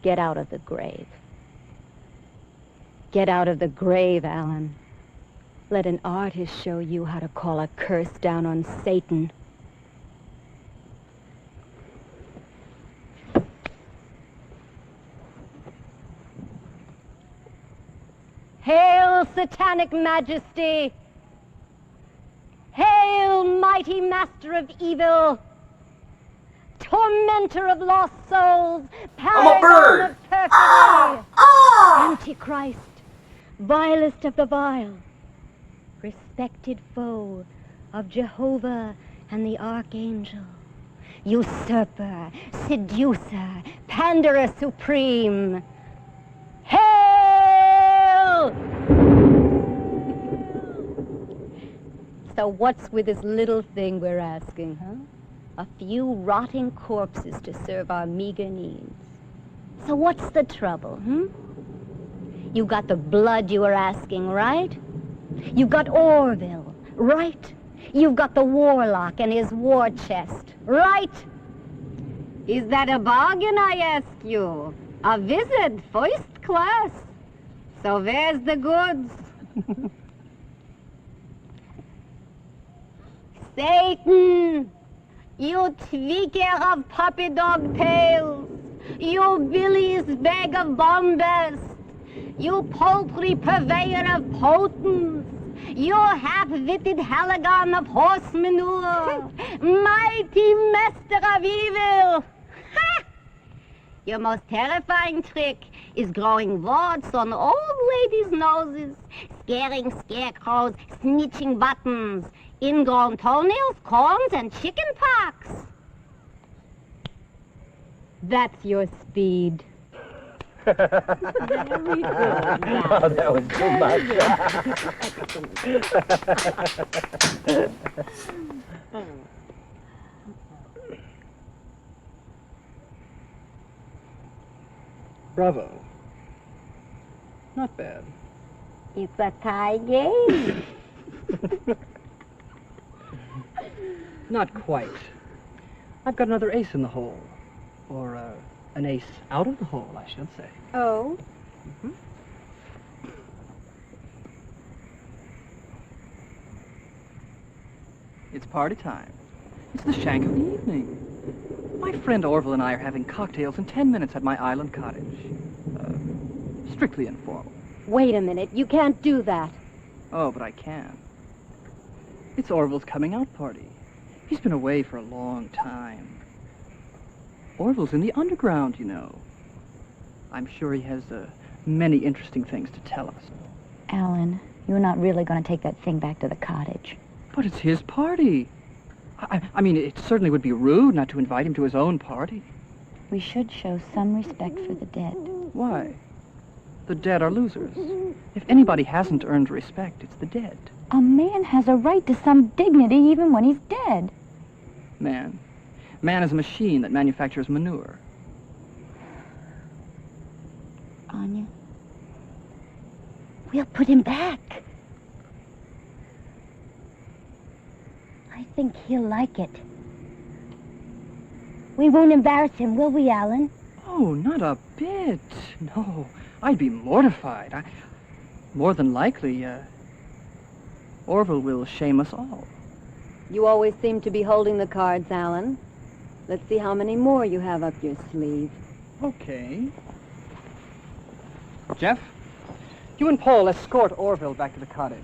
Get out of the grave. Get out of the grave, Alan. Let an artist show you how to call a curse down on Satan. Hail, satanic majesty! Hail, mighty master of evil! Tormentor of lost souls! Paragon of perfidy! Antichrist! Vilest of the vile! Respected foe of Jehovah and the Archangel! Usurper, seducer, panderer supreme! Hail! So what's with this little thing we're asking, huh? A few rotting corpses to serve our meager needs. So what's the trouble, You got the blood you were asking, right? You got Orville, right? You've got the warlock and his war chest, right? Is that a bargain, I ask you? A visit, first class. So where's the goods? Satan! You tweaker of puppy dog tails! You Billy's bag of bombast! You poultry purveyor of potence! You half-witted halagon of horse manure! Mighty master of evil! Ha! Your most terrifying trick is growing warts on old ladies' noses, scaring scarecrows, snitching buttons, ingrown toenails, corns, and chicken pox. That's your speed. Very good. Oh, that was too much. Bravo. Not bad. It's a tie game. Not quite. I've got another ace in the hole. Or, an ace out of the hole, I should say. Oh? It's party time. It's the shank of the evening. My friend Orville and I are having cocktails in 10 minutes at my island cottage. Strictly informal. Wait a minute. You can't do that. Oh, but I can. It's Orville's coming out party. He's been away for a long time. Orville's in the underground, you know. I'm sure he has many interesting things to tell us. Alan, you're not really going to take that thing back to the cottage. But it's his party. I mean, it certainly would be rude not to invite him to his own party. We should show some respect for the dead. Why? The dead are losers. If anybody hasn't earned respect, it's the dead. A man has a right to some dignity even when he's dead. Man? Man is a machine that manufactures manure. Anya, we'll put him back. I think he'll like it. We won't embarrass him, will we, Alan? Oh, not a bit. No, I'd be mortified. More than likely, Orville will shame us all. You always seem to be holding the cards, Alan. Let's see how many more you have up your sleeve. Okay. Jeff, you and Paul escort Orville back to the cottage.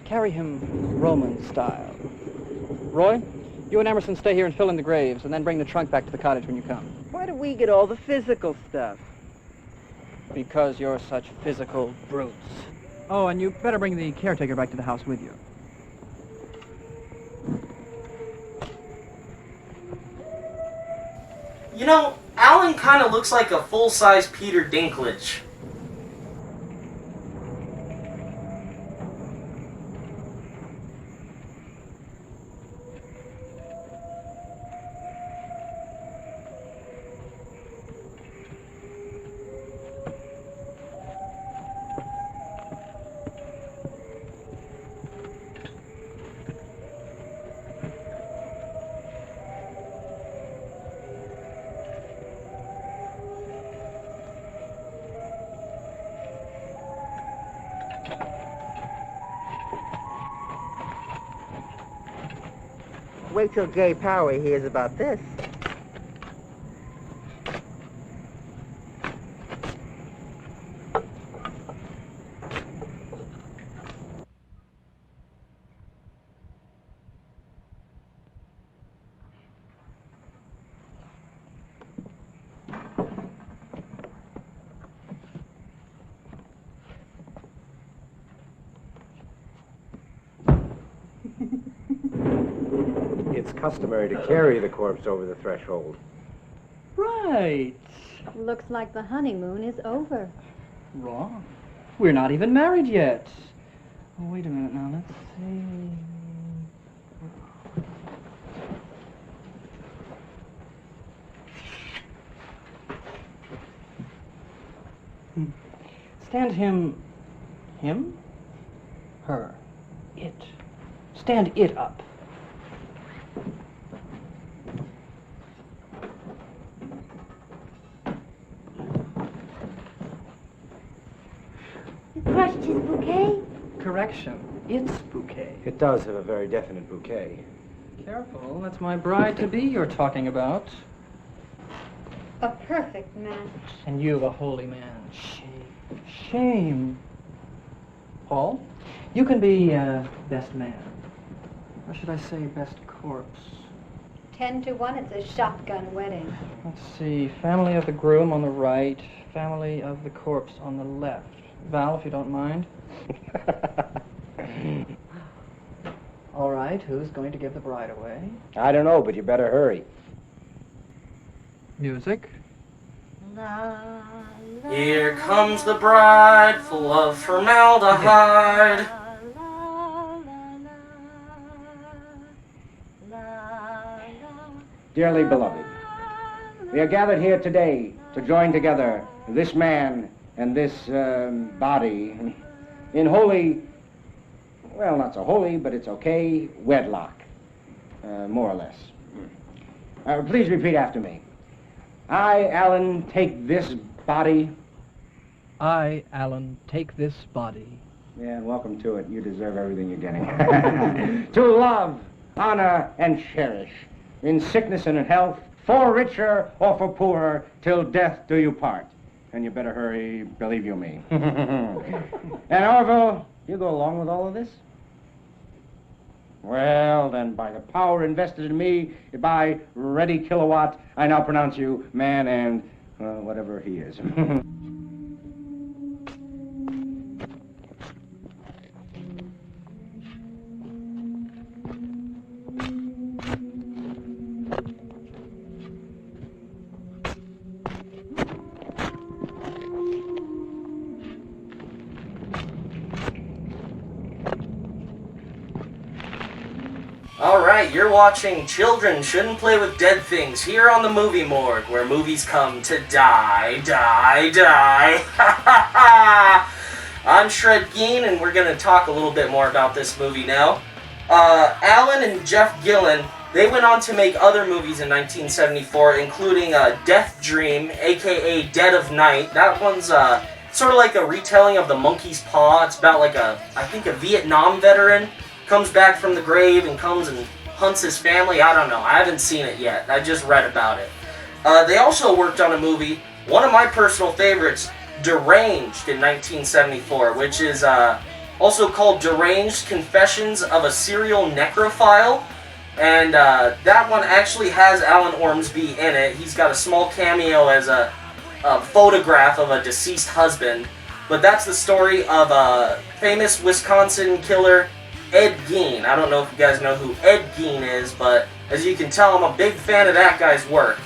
Carry him Roman style. Roy, you and Emerson stay here and fill in the graves, and then bring the trunk back to the cottage when you come. Why do we get all the physical stuff? Because you're such physical brutes. Oh, and you better bring the caretaker back to the house with you. You know, Alan kind of looks like a full-size Peter Dinklage. Wait till Gay Power hears about this. It's customary to carry the corpse over the threshold. Right. Looks like the honeymoon is over. Wrong. We're not even married yet. Oh, wait a minute now. Let's see. Stand him. Him? Her. It. Stand it up. You crushed his bouquet? Correction. It's bouquet. It does have a very definite bouquet. Careful. That's my bride-to-be you're talking about. A perfect match. And you, a holy man. Shame. Shame. Paul, you can be best man. Or should I say best corpse? 10 to 1, it's a shotgun wedding. Let's see. Family of the groom on the right. Family of the corpse on the left. Val, if you don't mind. All right, who's going to give the bride away? I don't know, but you better hurry. Music. Here comes the bride, full of formaldehyde. Dearly beloved, we are gathered here today to join together this man and this body in holy, well, not so holy, but it's okay, wedlock, more or less. Please repeat after me. I, Alan, take this body. I, Alan, take this body. Yeah, and welcome to it. You deserve everything you're getting. To love, honor, and cherish, in sickness and in health, for richer or for poorer, till death do you part. And you better hurry, believe you me. And Orville, you go along with all of this? Well, then, by the power invested in me, by Ready Kilowatt, I now pronounce you man and whatever he is. Alright, you're watching Children Shouldn't Play with Dead Things here on the Movie Morgue, where movies come to die. I'm Shred Gein, and we're going to talk a little bit more about this movie now. Alan and Jeff Gillen, they went on to make other movies in 1974, including Death Dream, aka Dead of Night. That one's sort of like a retelling of The Monkey's Paw. It's about like I think a Vietnam veteran comes back from the grave and comes and hunts his family. I don't know. I haven't seen it yet. I just read about it. They also worked on a movie, one of my personal favorites, Deranged, in 1974, which is also called Deranged Confessions of a Serial Necrophile. And that one actually has Alan Ormsby in it. He's got a small cameo as a photograph of a deceased husband. But that's the story of a famous Wisconsin killer, Ed Gein. I don't know if you guys know who Ed Gein is, but as you can tell, I'm a big fan of that guy's work.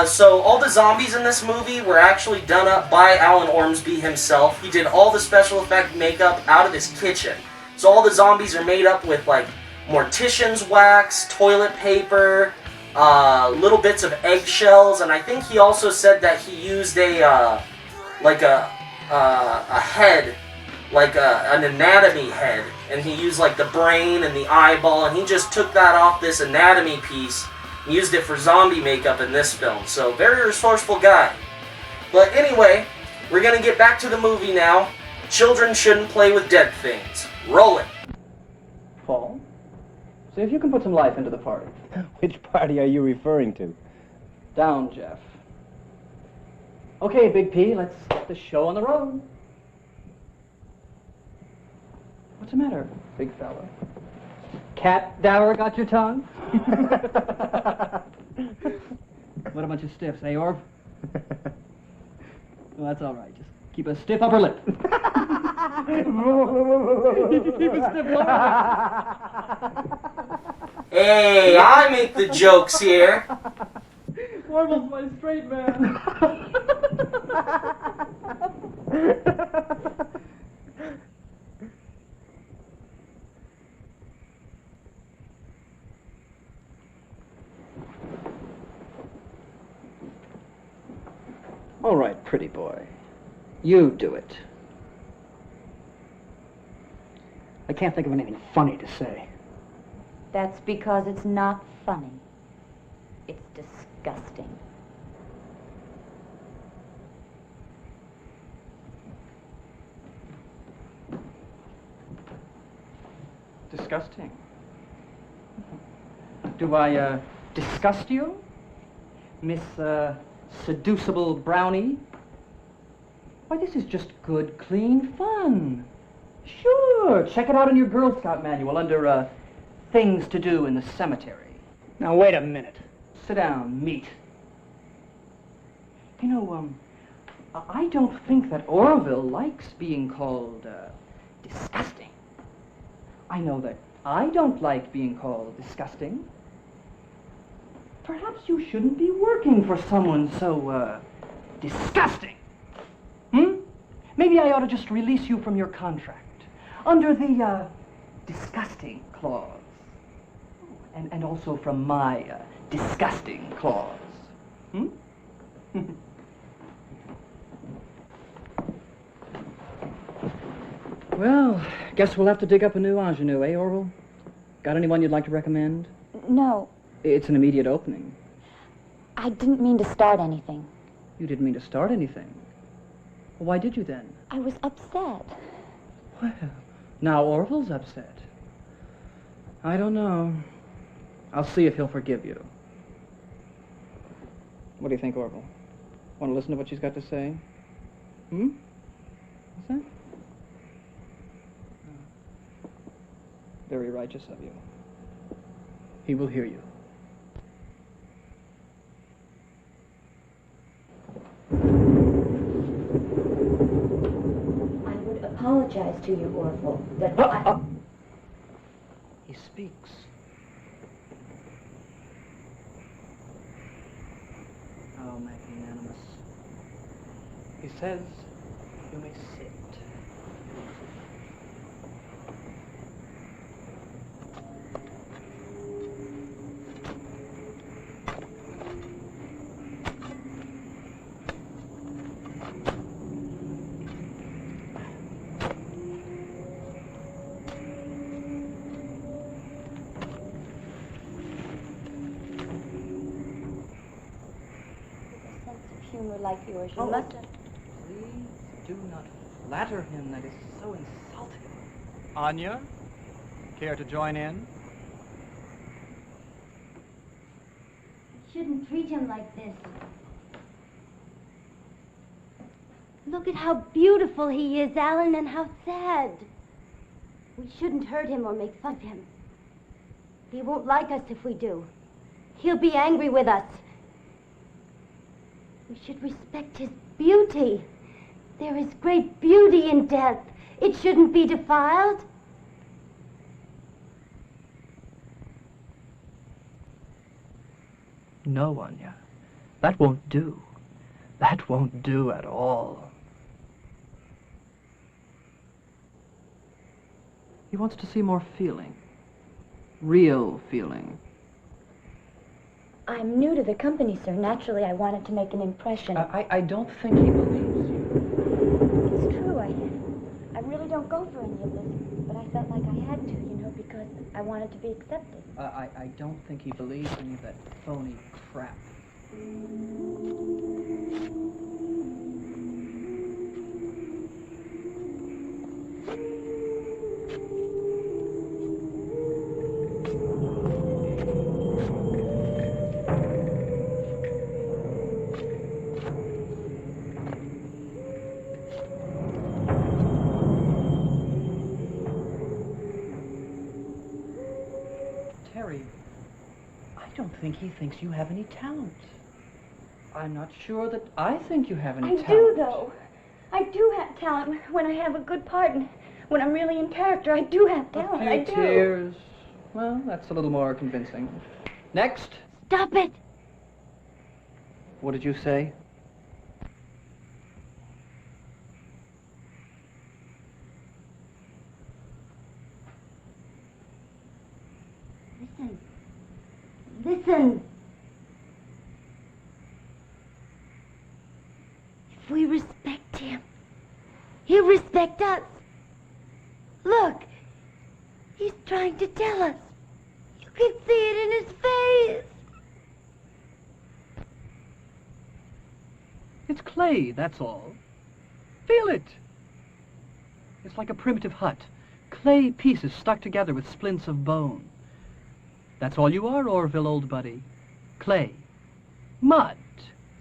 So all the zombies in this movie were actually done up by Alan Ormsby himself. He did all the special effect makeup out of his kitchen. So all the zombies are made up with like mortician's wax, toilet paper, little bits of eggshells, and I think he also said that he used a head, like an anatomy head, and he used like the brain and the eyeball, and he just took that off this anatomy piece and used it for zombie makeup in this film. So very resourceful guy. But anyway, we're gonna get back to the movie now. Children shouldn't play with dead things. Roll it. Paul, see if you can put some life into the party. Which party are you referring to? Down, Jeff. Okay, Big P, let's get the show on the road. What's the matter, big fella? Cat dower got your tongue? What a bunch of stiffs, eh, Orv? Well, that's all right. Just keep a stiff upper lip. Keep a stiff lower lip. Hey, I make the jokes here. Orville's my straight man. All right, pretty boy. You do it. I can't think of anything funny to say. That's because it's not funny. It's disgusting. Disgusting. Do I, disgust you? Miss, seducible brownie? Why, this is just good, clean fun. Sure, check it out in your Girl Scout manual under, things to do in the cemetery. Now, wait a minute. Sit down, meat. You know, I don't think that Orville likes being called, disgusting. I know that I don't like being called disgusting. Perhaps you shouldn't be working for someone so, disgusting. Maybe I ought to just release you from your contract under the, disgusting clause. And also from my, disgusting clause. Well, guess we'll have to dig up a new ingenue, eh, Orville? Got anyone you'd like to recommend? No, It's an immediate opening. I didn't mean to start anything. You didn't mean to start anything. Well, why did you then? I was upset. Well, now Orville's upset. I don't know. I'll see if he'll forgive you. What do you think, Orville? Want to listen to what she's got to say? What's that? Very righteous of you. He will hear you. I would apologize to you, Orville, but He speaks. How magnanimous. He says, you may sit. humor like yours, you Oh, must... please do not flatter him. That is so insulting. Anya, care to join in? You shouldn't treat him like this. Look at how beautiful he is, Alan, and how sad. We shouldn't hurt him or make fun of him. He won't like us if we do. He'll be angry with us. We should respect his beauty. There is great beauty in death. It shouldn't be defiled. No, Anya. That won't do. That won't do at all. He wants to see more feeling. Real feeling. I'm new to the company, sir. Naturally, I wanted to make an impression. I don't think he believes you. It's true, I really don't go for any of this, but I felt like I had to, you know, because I wanted to be accepted. I don't think he believes any of that phony crap. don't think he thinks you have any talent. I'm not sure that I think you have any I talent. do, though. I do have talent when I have a good part and when I'm really in character. I do have talent. I do. Tears. Well, that's a little more convincing. Next. Stop it. What did you say? Listen. Listen. If we respect him, he'll respect us. Look, he's trying to tell us. You can see it in his face. It's clay, that's all. Feel it. It's like a primitive hut. Clay pieces stuck together with splints of bone. That's all you are, Orville, old buddy. Clay. Mud.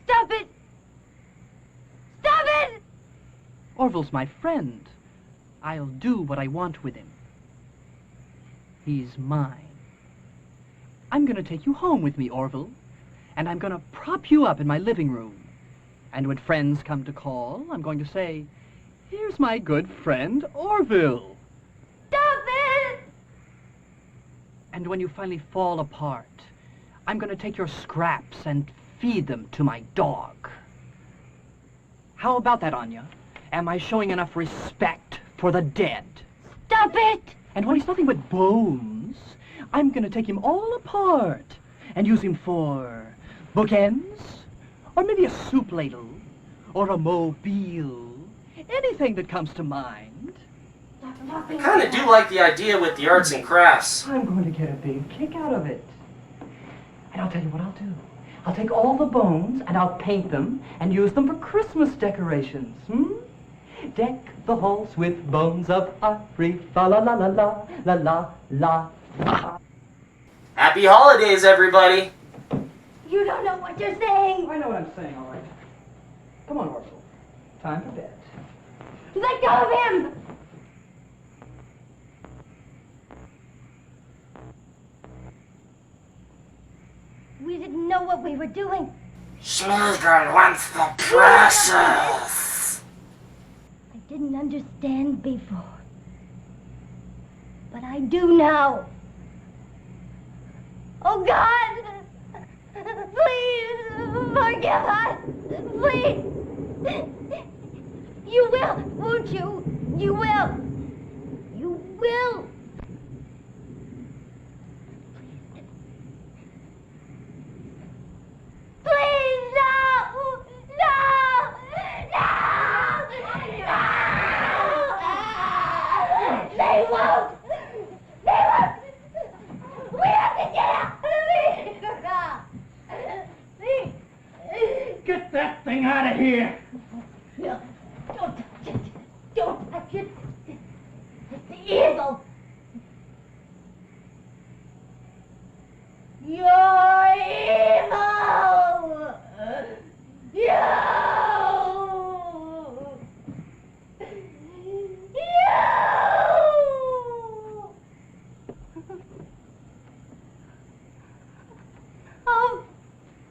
Stop it! Stop it! Orville's my friend. I'll do what I want with him. He's mine. I'm going to take you home with me, Orville, and I'm going to prop you up in my living room. And when friends come to call, I'm going to say, here's my good friend, Orville. Stop it! And when you finally fall apart, I'm going to take your scraps and feed them to my dog. How about that, Anya? Am I showing enough respect for the dead? Stop it! And when he's nothing but bones, I'm going to take him all apart and use him for bookends, or maybe a soup ladle, or a mobile. Anything that comes to mind. I kind of do like the idea with the arts and crafts. I'm going to get a big kick out of it. And I'll tell you what I'll do. I'll take all the bones and I'll paint them and use them for Christmas decorations. Deck the halls with bones of ivory. Fa la la la la la la la la. Happy holidays, everybody! You don't know what you're saying. I know what I'm saying, all right. Come on, Orville. Time for bed. Let go of him! We didn't know what we were doing. Children wants the precious! I didn't understand before. But I do now. Oh, God! Please, forgive us! Please! You will, won't you? You will! You will! Please, no! No! No! No! They won't! They won't! We have to get out! Please! Get that thing out of here! No, don't touch it! Don't touch it! It's evil! You're evil! Oh,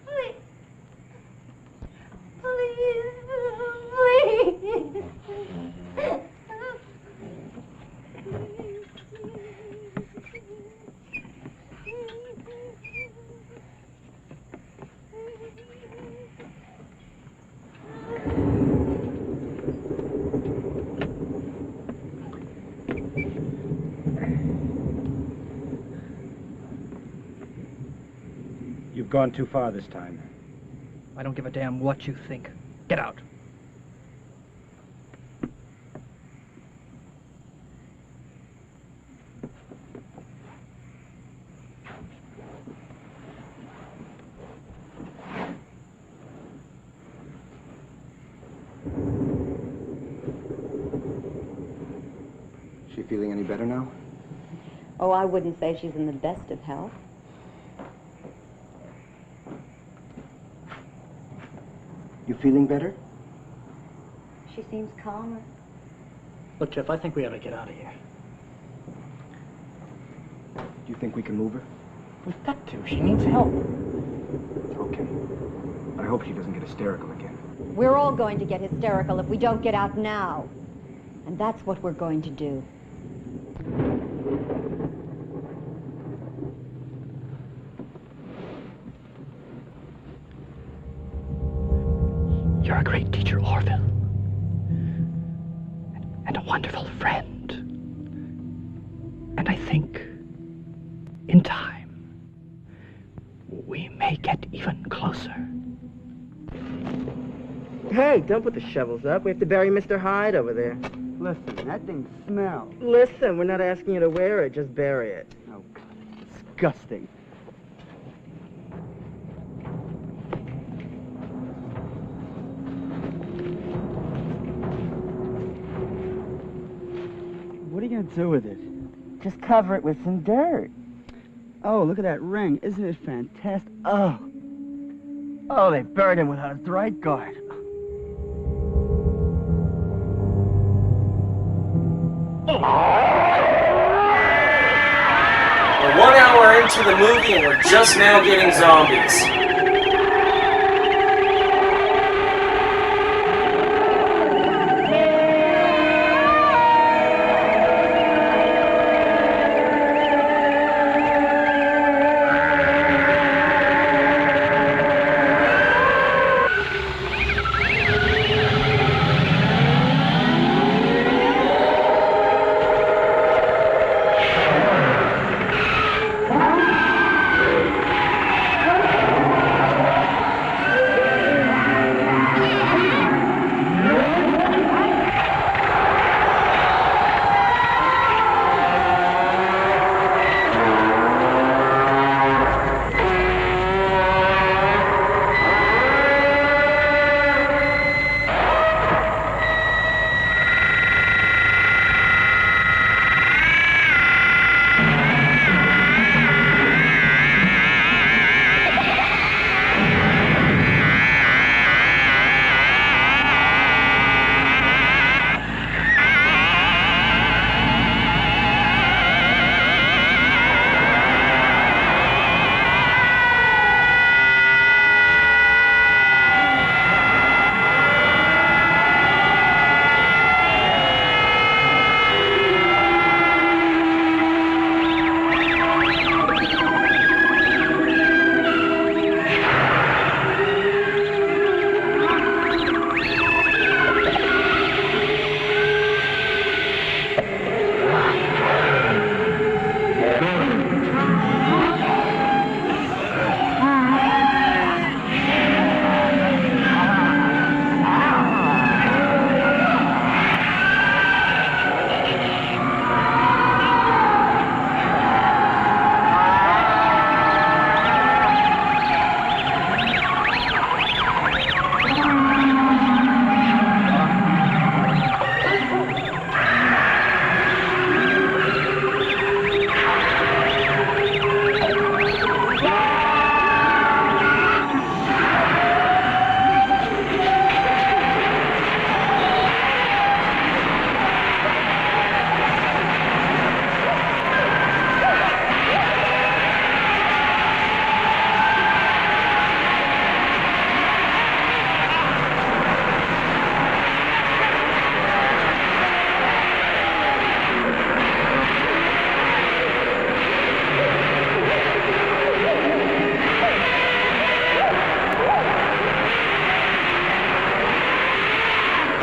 please. Please. You've gone too far this time. I don't give a damn what you think. Get out. She feeling any better now? Oh, I wouldn't say she's in the best of health. You feeling better? She seems calmer. Look, Jeff, I think we ought to get out of here. Do you think we can move her? We've got to. She needs help. Okay. But I hope she doesn't get hysterical again. We're all going to get hysterical if we don't get out now. And that's what we're going to do. You're a great teacher, Orville. And a wonderful friend. And I think, in time, we may get even closer. Hey, don't put the shovels up. We have to bury Mr. Hyde over there. Listen, that thing smells. Listen, we're not asking you to wear it, just bury it. Oh, God, it's disgusting. What are you going to do with it? Just cover it with some dirt. Oh, look at that ring. Isn't it fantastic? Oh. Oh, they buried him without a right guard. We're 1 hour into the movie and we're just now getting zombies.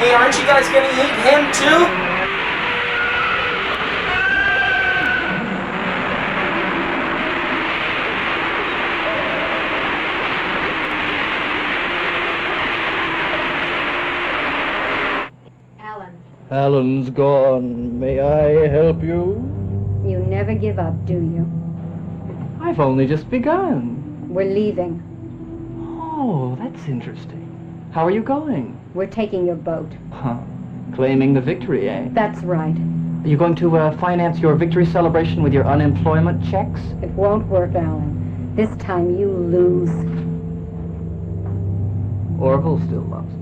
Hey, aren't you guys gonna eat him too? Alan's gone. May I help you? You never give up, do you? I've only just begun. We're leaving. Oh, that's interesting. How are you going? We're taking your boat. Huh. Claiming the victory, eh? That's right. Are you going to finance your victory celebration with your unemployment checks? It won't work, Alan. This time you lose. Orville still loves me.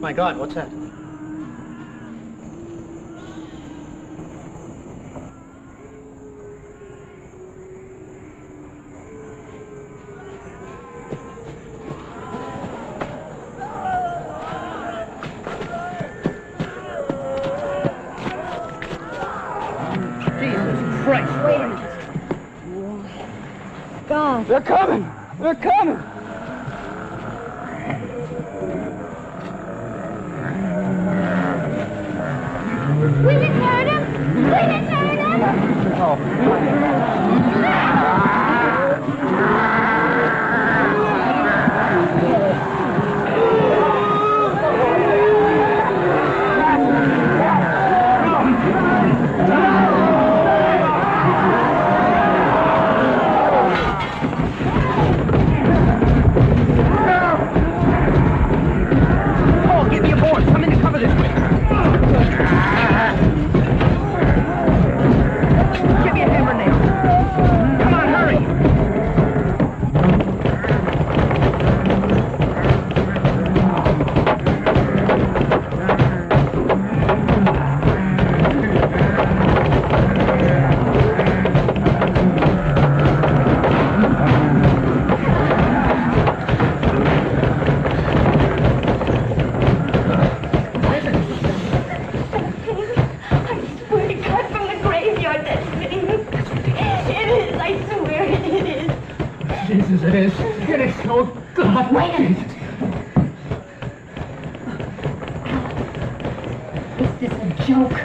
My God, what's that? Jesus Christ! Wait a minute. God. They're coming! They're coming! We didn't hurt him! We didn't hurt him! Paul, get me aboard! Come in to cover this way! Give me a hammer nail! Come on, hurry! I swear to God, from the graveyard, that's Vinny. It is, I swear it is. Jesus, it is. It is. Oh, God. Wait a minute. Is this a joke?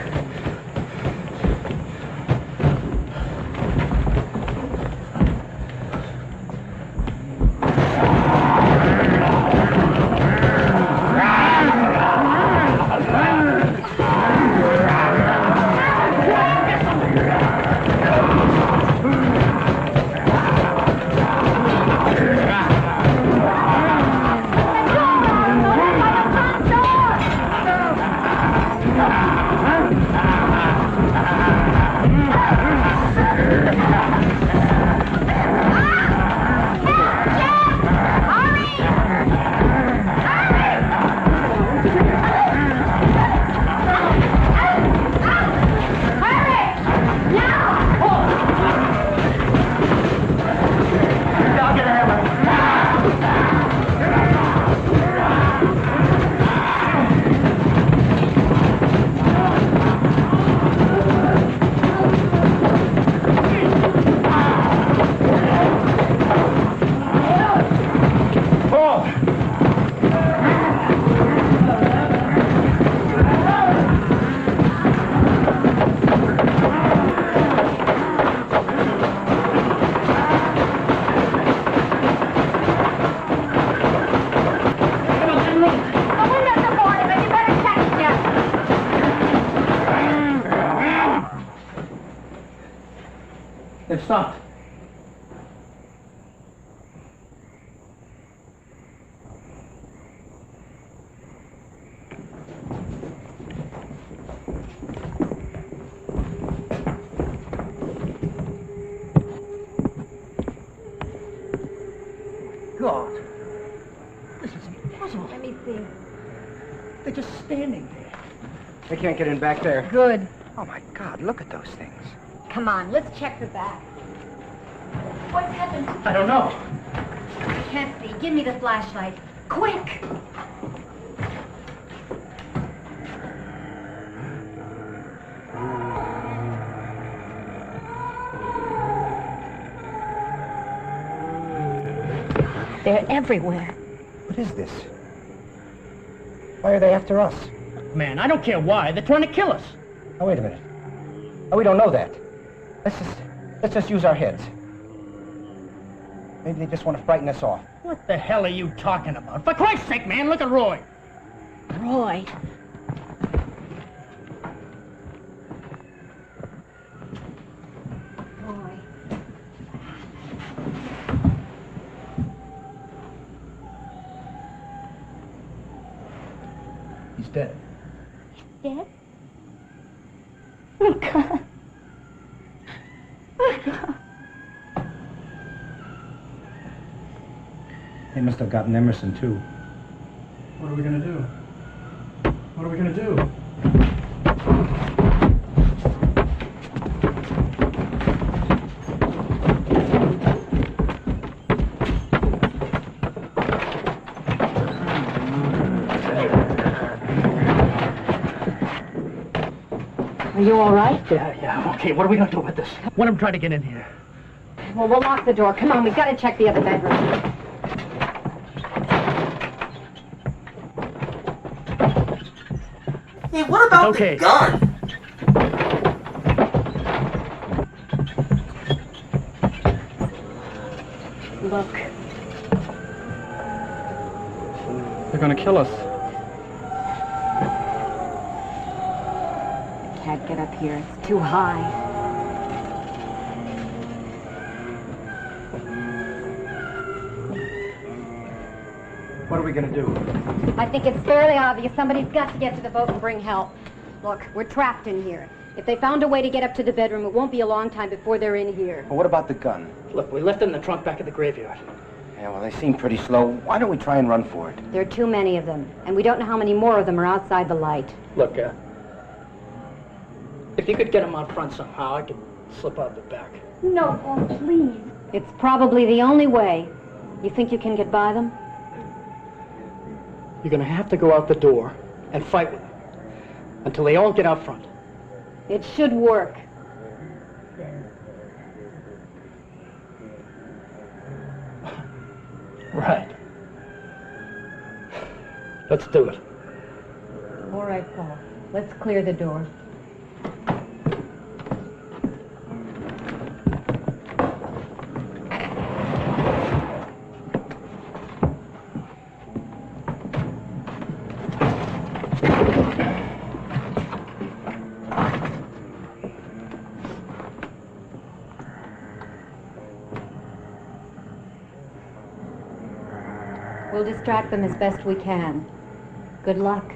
They've stopped. God. This is impossible. Let me see. They're just standing there. They can't get in back there. Good. Oh, my God, look at those things. Come on, let's check the back. What's happened? I don't know. I can't see. Give me the flashlight. Quick! They're everywhere. What is this? Why are they after us? Man, I don't care why. They're trying to kill us. Oh, wait a minute. Oh, we don't know that. Let's just use our heads. Maybe they just want to frighten us off. What the hell are you talking about? For Christ's sake, man, look at Roy. Roy. Roy. He's dead. Dead? Oh, God. Oh, God. They must have gotten Emerson, too. What are we gonna do? What are we gonna do? Are you all right? Yeah, okay. What are we gonna do about this? Let him try to get in here. Well, we'll lock the door. Come on, we've got to check the other bedroom. Hey, what about Okay. the gun? Look, They're gonna kill us. I can't get up here. It's too high. What are we gonna do? I think it's fairly obvious somebody's got to get to the boat and bring help. Look, we're trapped in here. If they found a way to get up to the bedroom, it won't be a long time before they're in here. Well, what about the gun? Look, we left it in the trunk back at the graveyard. Yeah, well, they seem pretty slow. Why don't we try and run for it? There are too many of them, and we don't know how many more of them are outside the light. Look, if you could get them out front somehow, I could slip out the back. No, oh, please. It's probably the only way. You think you can get by them? You're gonna have to go out the door and fight with them until they all get out front. It should work. Right. Let's do it. All right, Paul. Let's clear the door. We'll distract them as best we can. Good luck.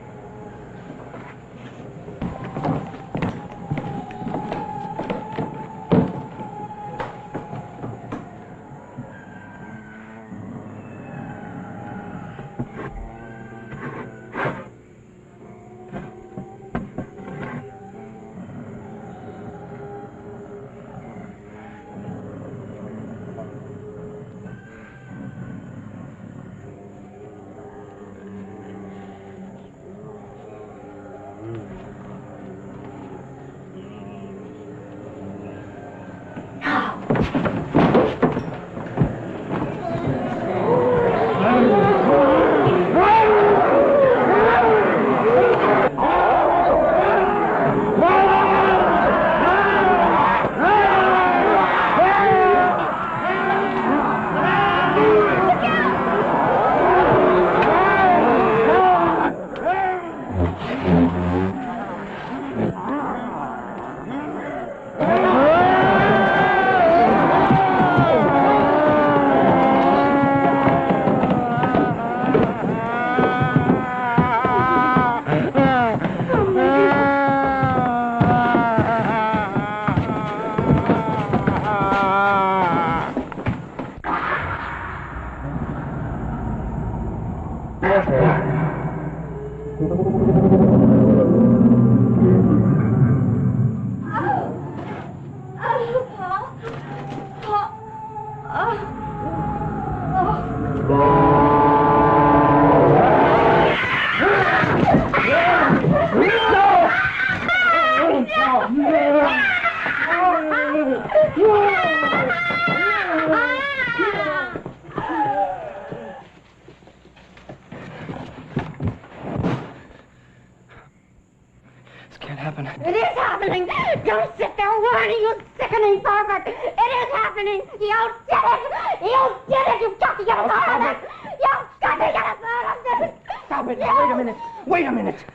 It is happening! Don't sit there whining, you sickening pervert! It is happening! You did it! You did it! You've got to get us out of this! You've got to get us out of this! Stop it! Wait a minute! Wait a minute!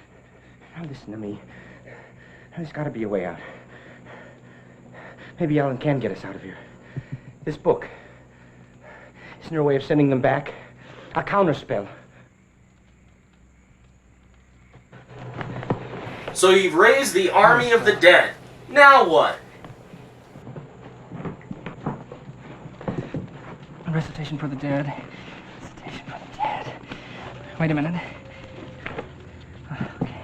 Now listen to me. There's got to be a way out. Maybe Alan can get us out of here. This book. Isn't there a way of sending them back? A counterspell. So you've raised the army of the dead. Now what? A recitation for the dead. Recitation for the dead. Wait a minute. Okay.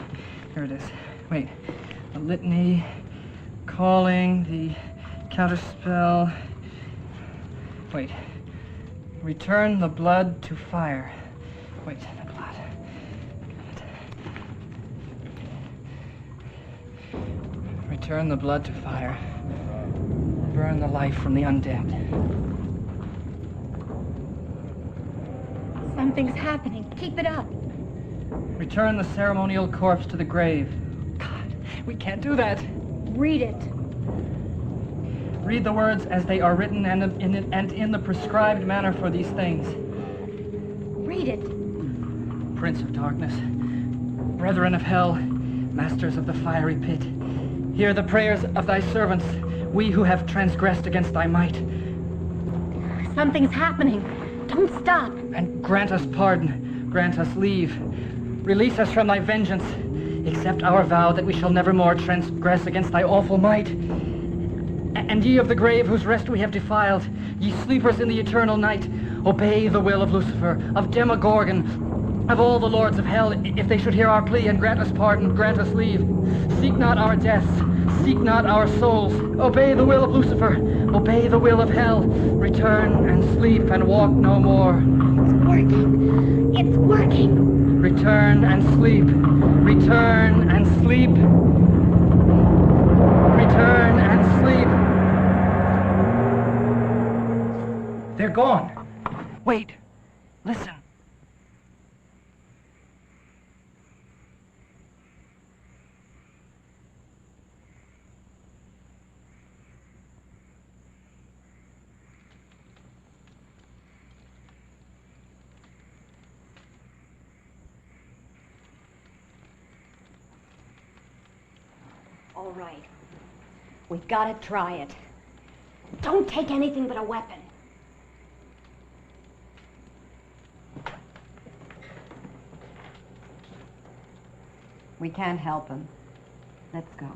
Here it is. Wait. The litany, calling, the counterspell. Wait. Return the blood to fire. Wait, the blood. Return the blood to fire. Burn the life from the undead. Something's happening. Keep it up. Return the ceremonial corpse to the grave. God, we can't do that. Read it. Read the words as they are written and in the prescribed manner for these things. Read it. Prince of darkness, brethren of hell, masters of the fiery pit, hear the prayers of thy servants, we who have transgressed against thy might. Something's happening. Don't stop. And grant us pardon, grant us leave. Release us from thy vengeance. Accept our vow that we shall never more transgress against thy awful might. And ye of the grave whose rest we have defiled, ye sleepers in the eternal night, obey the will of Lucifer, of Demogorgon, of all the lords of hell, if they should hear our plea and grant us pardon, grant us leave. Seek not our deaths, seek not our souls. Obey the will of Lucifer, obey the will of hell. Return and sleep and walk no more. It's working. It's working. Return and sleep. Return and sleep. Return and sleep. They're gone. Wait. Listen. All right. We've got to try it. Don't take anything but a weapon. We can't help him. Let's go.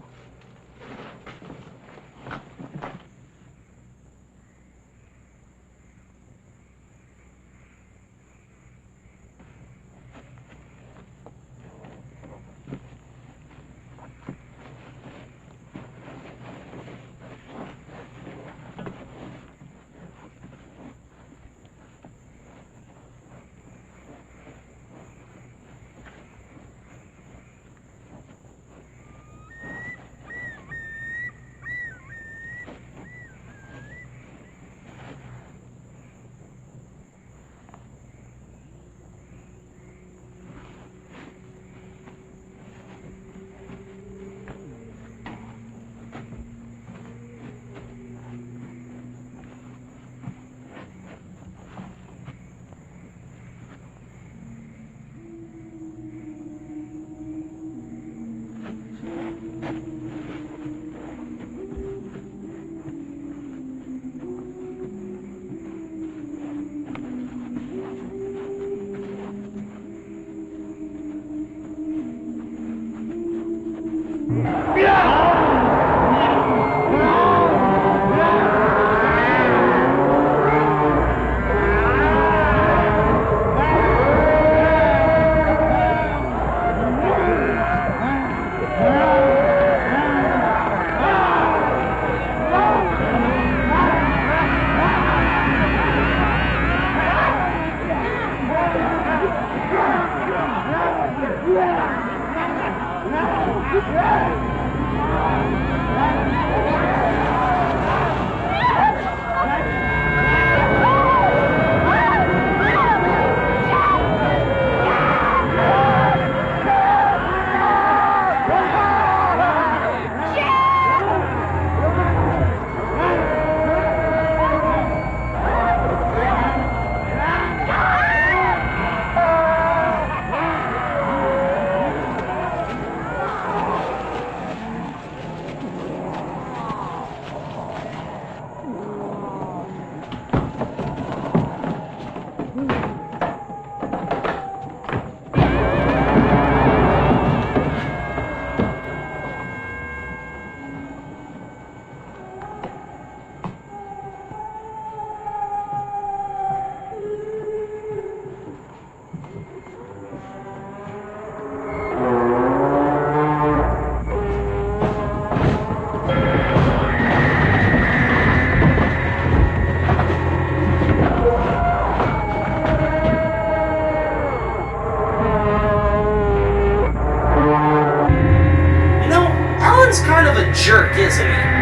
kind of a jerk, isn't he?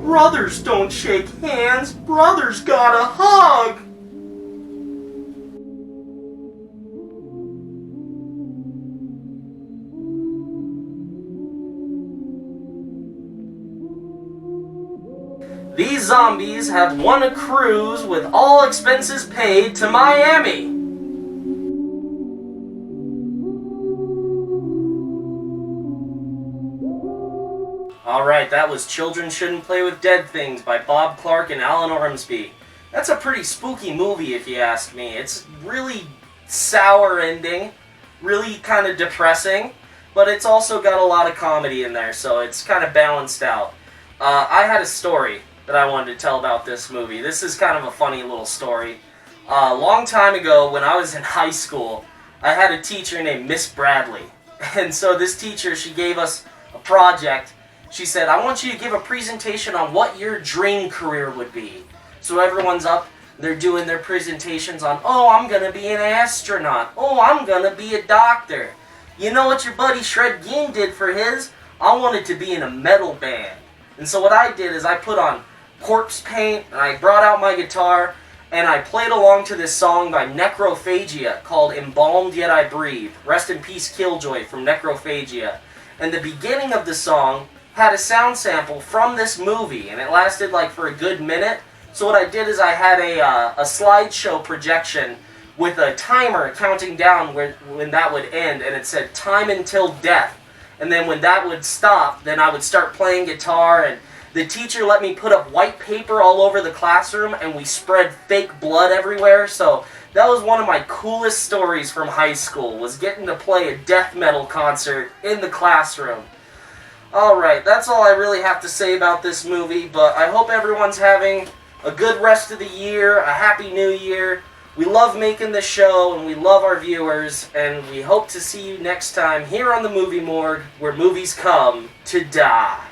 Brothers don't shake hands. Brothers gotta hug. These zombies have won a cruise with all expenses paid to Miami. Alright, that was Children Shouldn't Play with Dead Things by Bob Clark and Alan Ormsby. That's a pretty spooky movie if you ask me. It's really sour ending, really kind of depressing, but it's also got a lot of comedy in there, so it's kind of balanced out. I had a story that I wanted to tell about this movie. This is kind of a funny little story. A long time ago, when I was in high school, I had a teacher named Miss Bradley. And so this teacher, she gave us a project. She said, I want you to give a presentation on what your dream career would be. So everyone's up, they're doing their presentations on, oh, I'm going to be an astronaut. Oh, I'm going to be a doctor. You know what your buddy Shred Gein did for his? I wanted to be in a metal band. And so what I did is I put on corpse paint, and I brought out my guitar, and I played along to this song by Necrophagia called Embalmed Yet I Breathe. Rest in peace, Killjoy from Necrophagia. And the beginning of the song had a sound sample from this movie, and it lasted like for a good minute. So what I did is I had a slideshow projection with a timer counting down when that would end, and it said time until death. And then when that would stop, then I would start playing guitar, and the teacher let me put up white paper all over the classroom, and we spread fake blood everywhere. So that was one of my coolest stories from high school, was getting to play a death metal concert in the classroom. Alright, that's all I really have to say about this movie, but I hope everyone's having a good rest of the year, a happy new year. We love making this show, and we love our viewers, and we hope to see you next time here on the Movie Morgue, where movies come to die.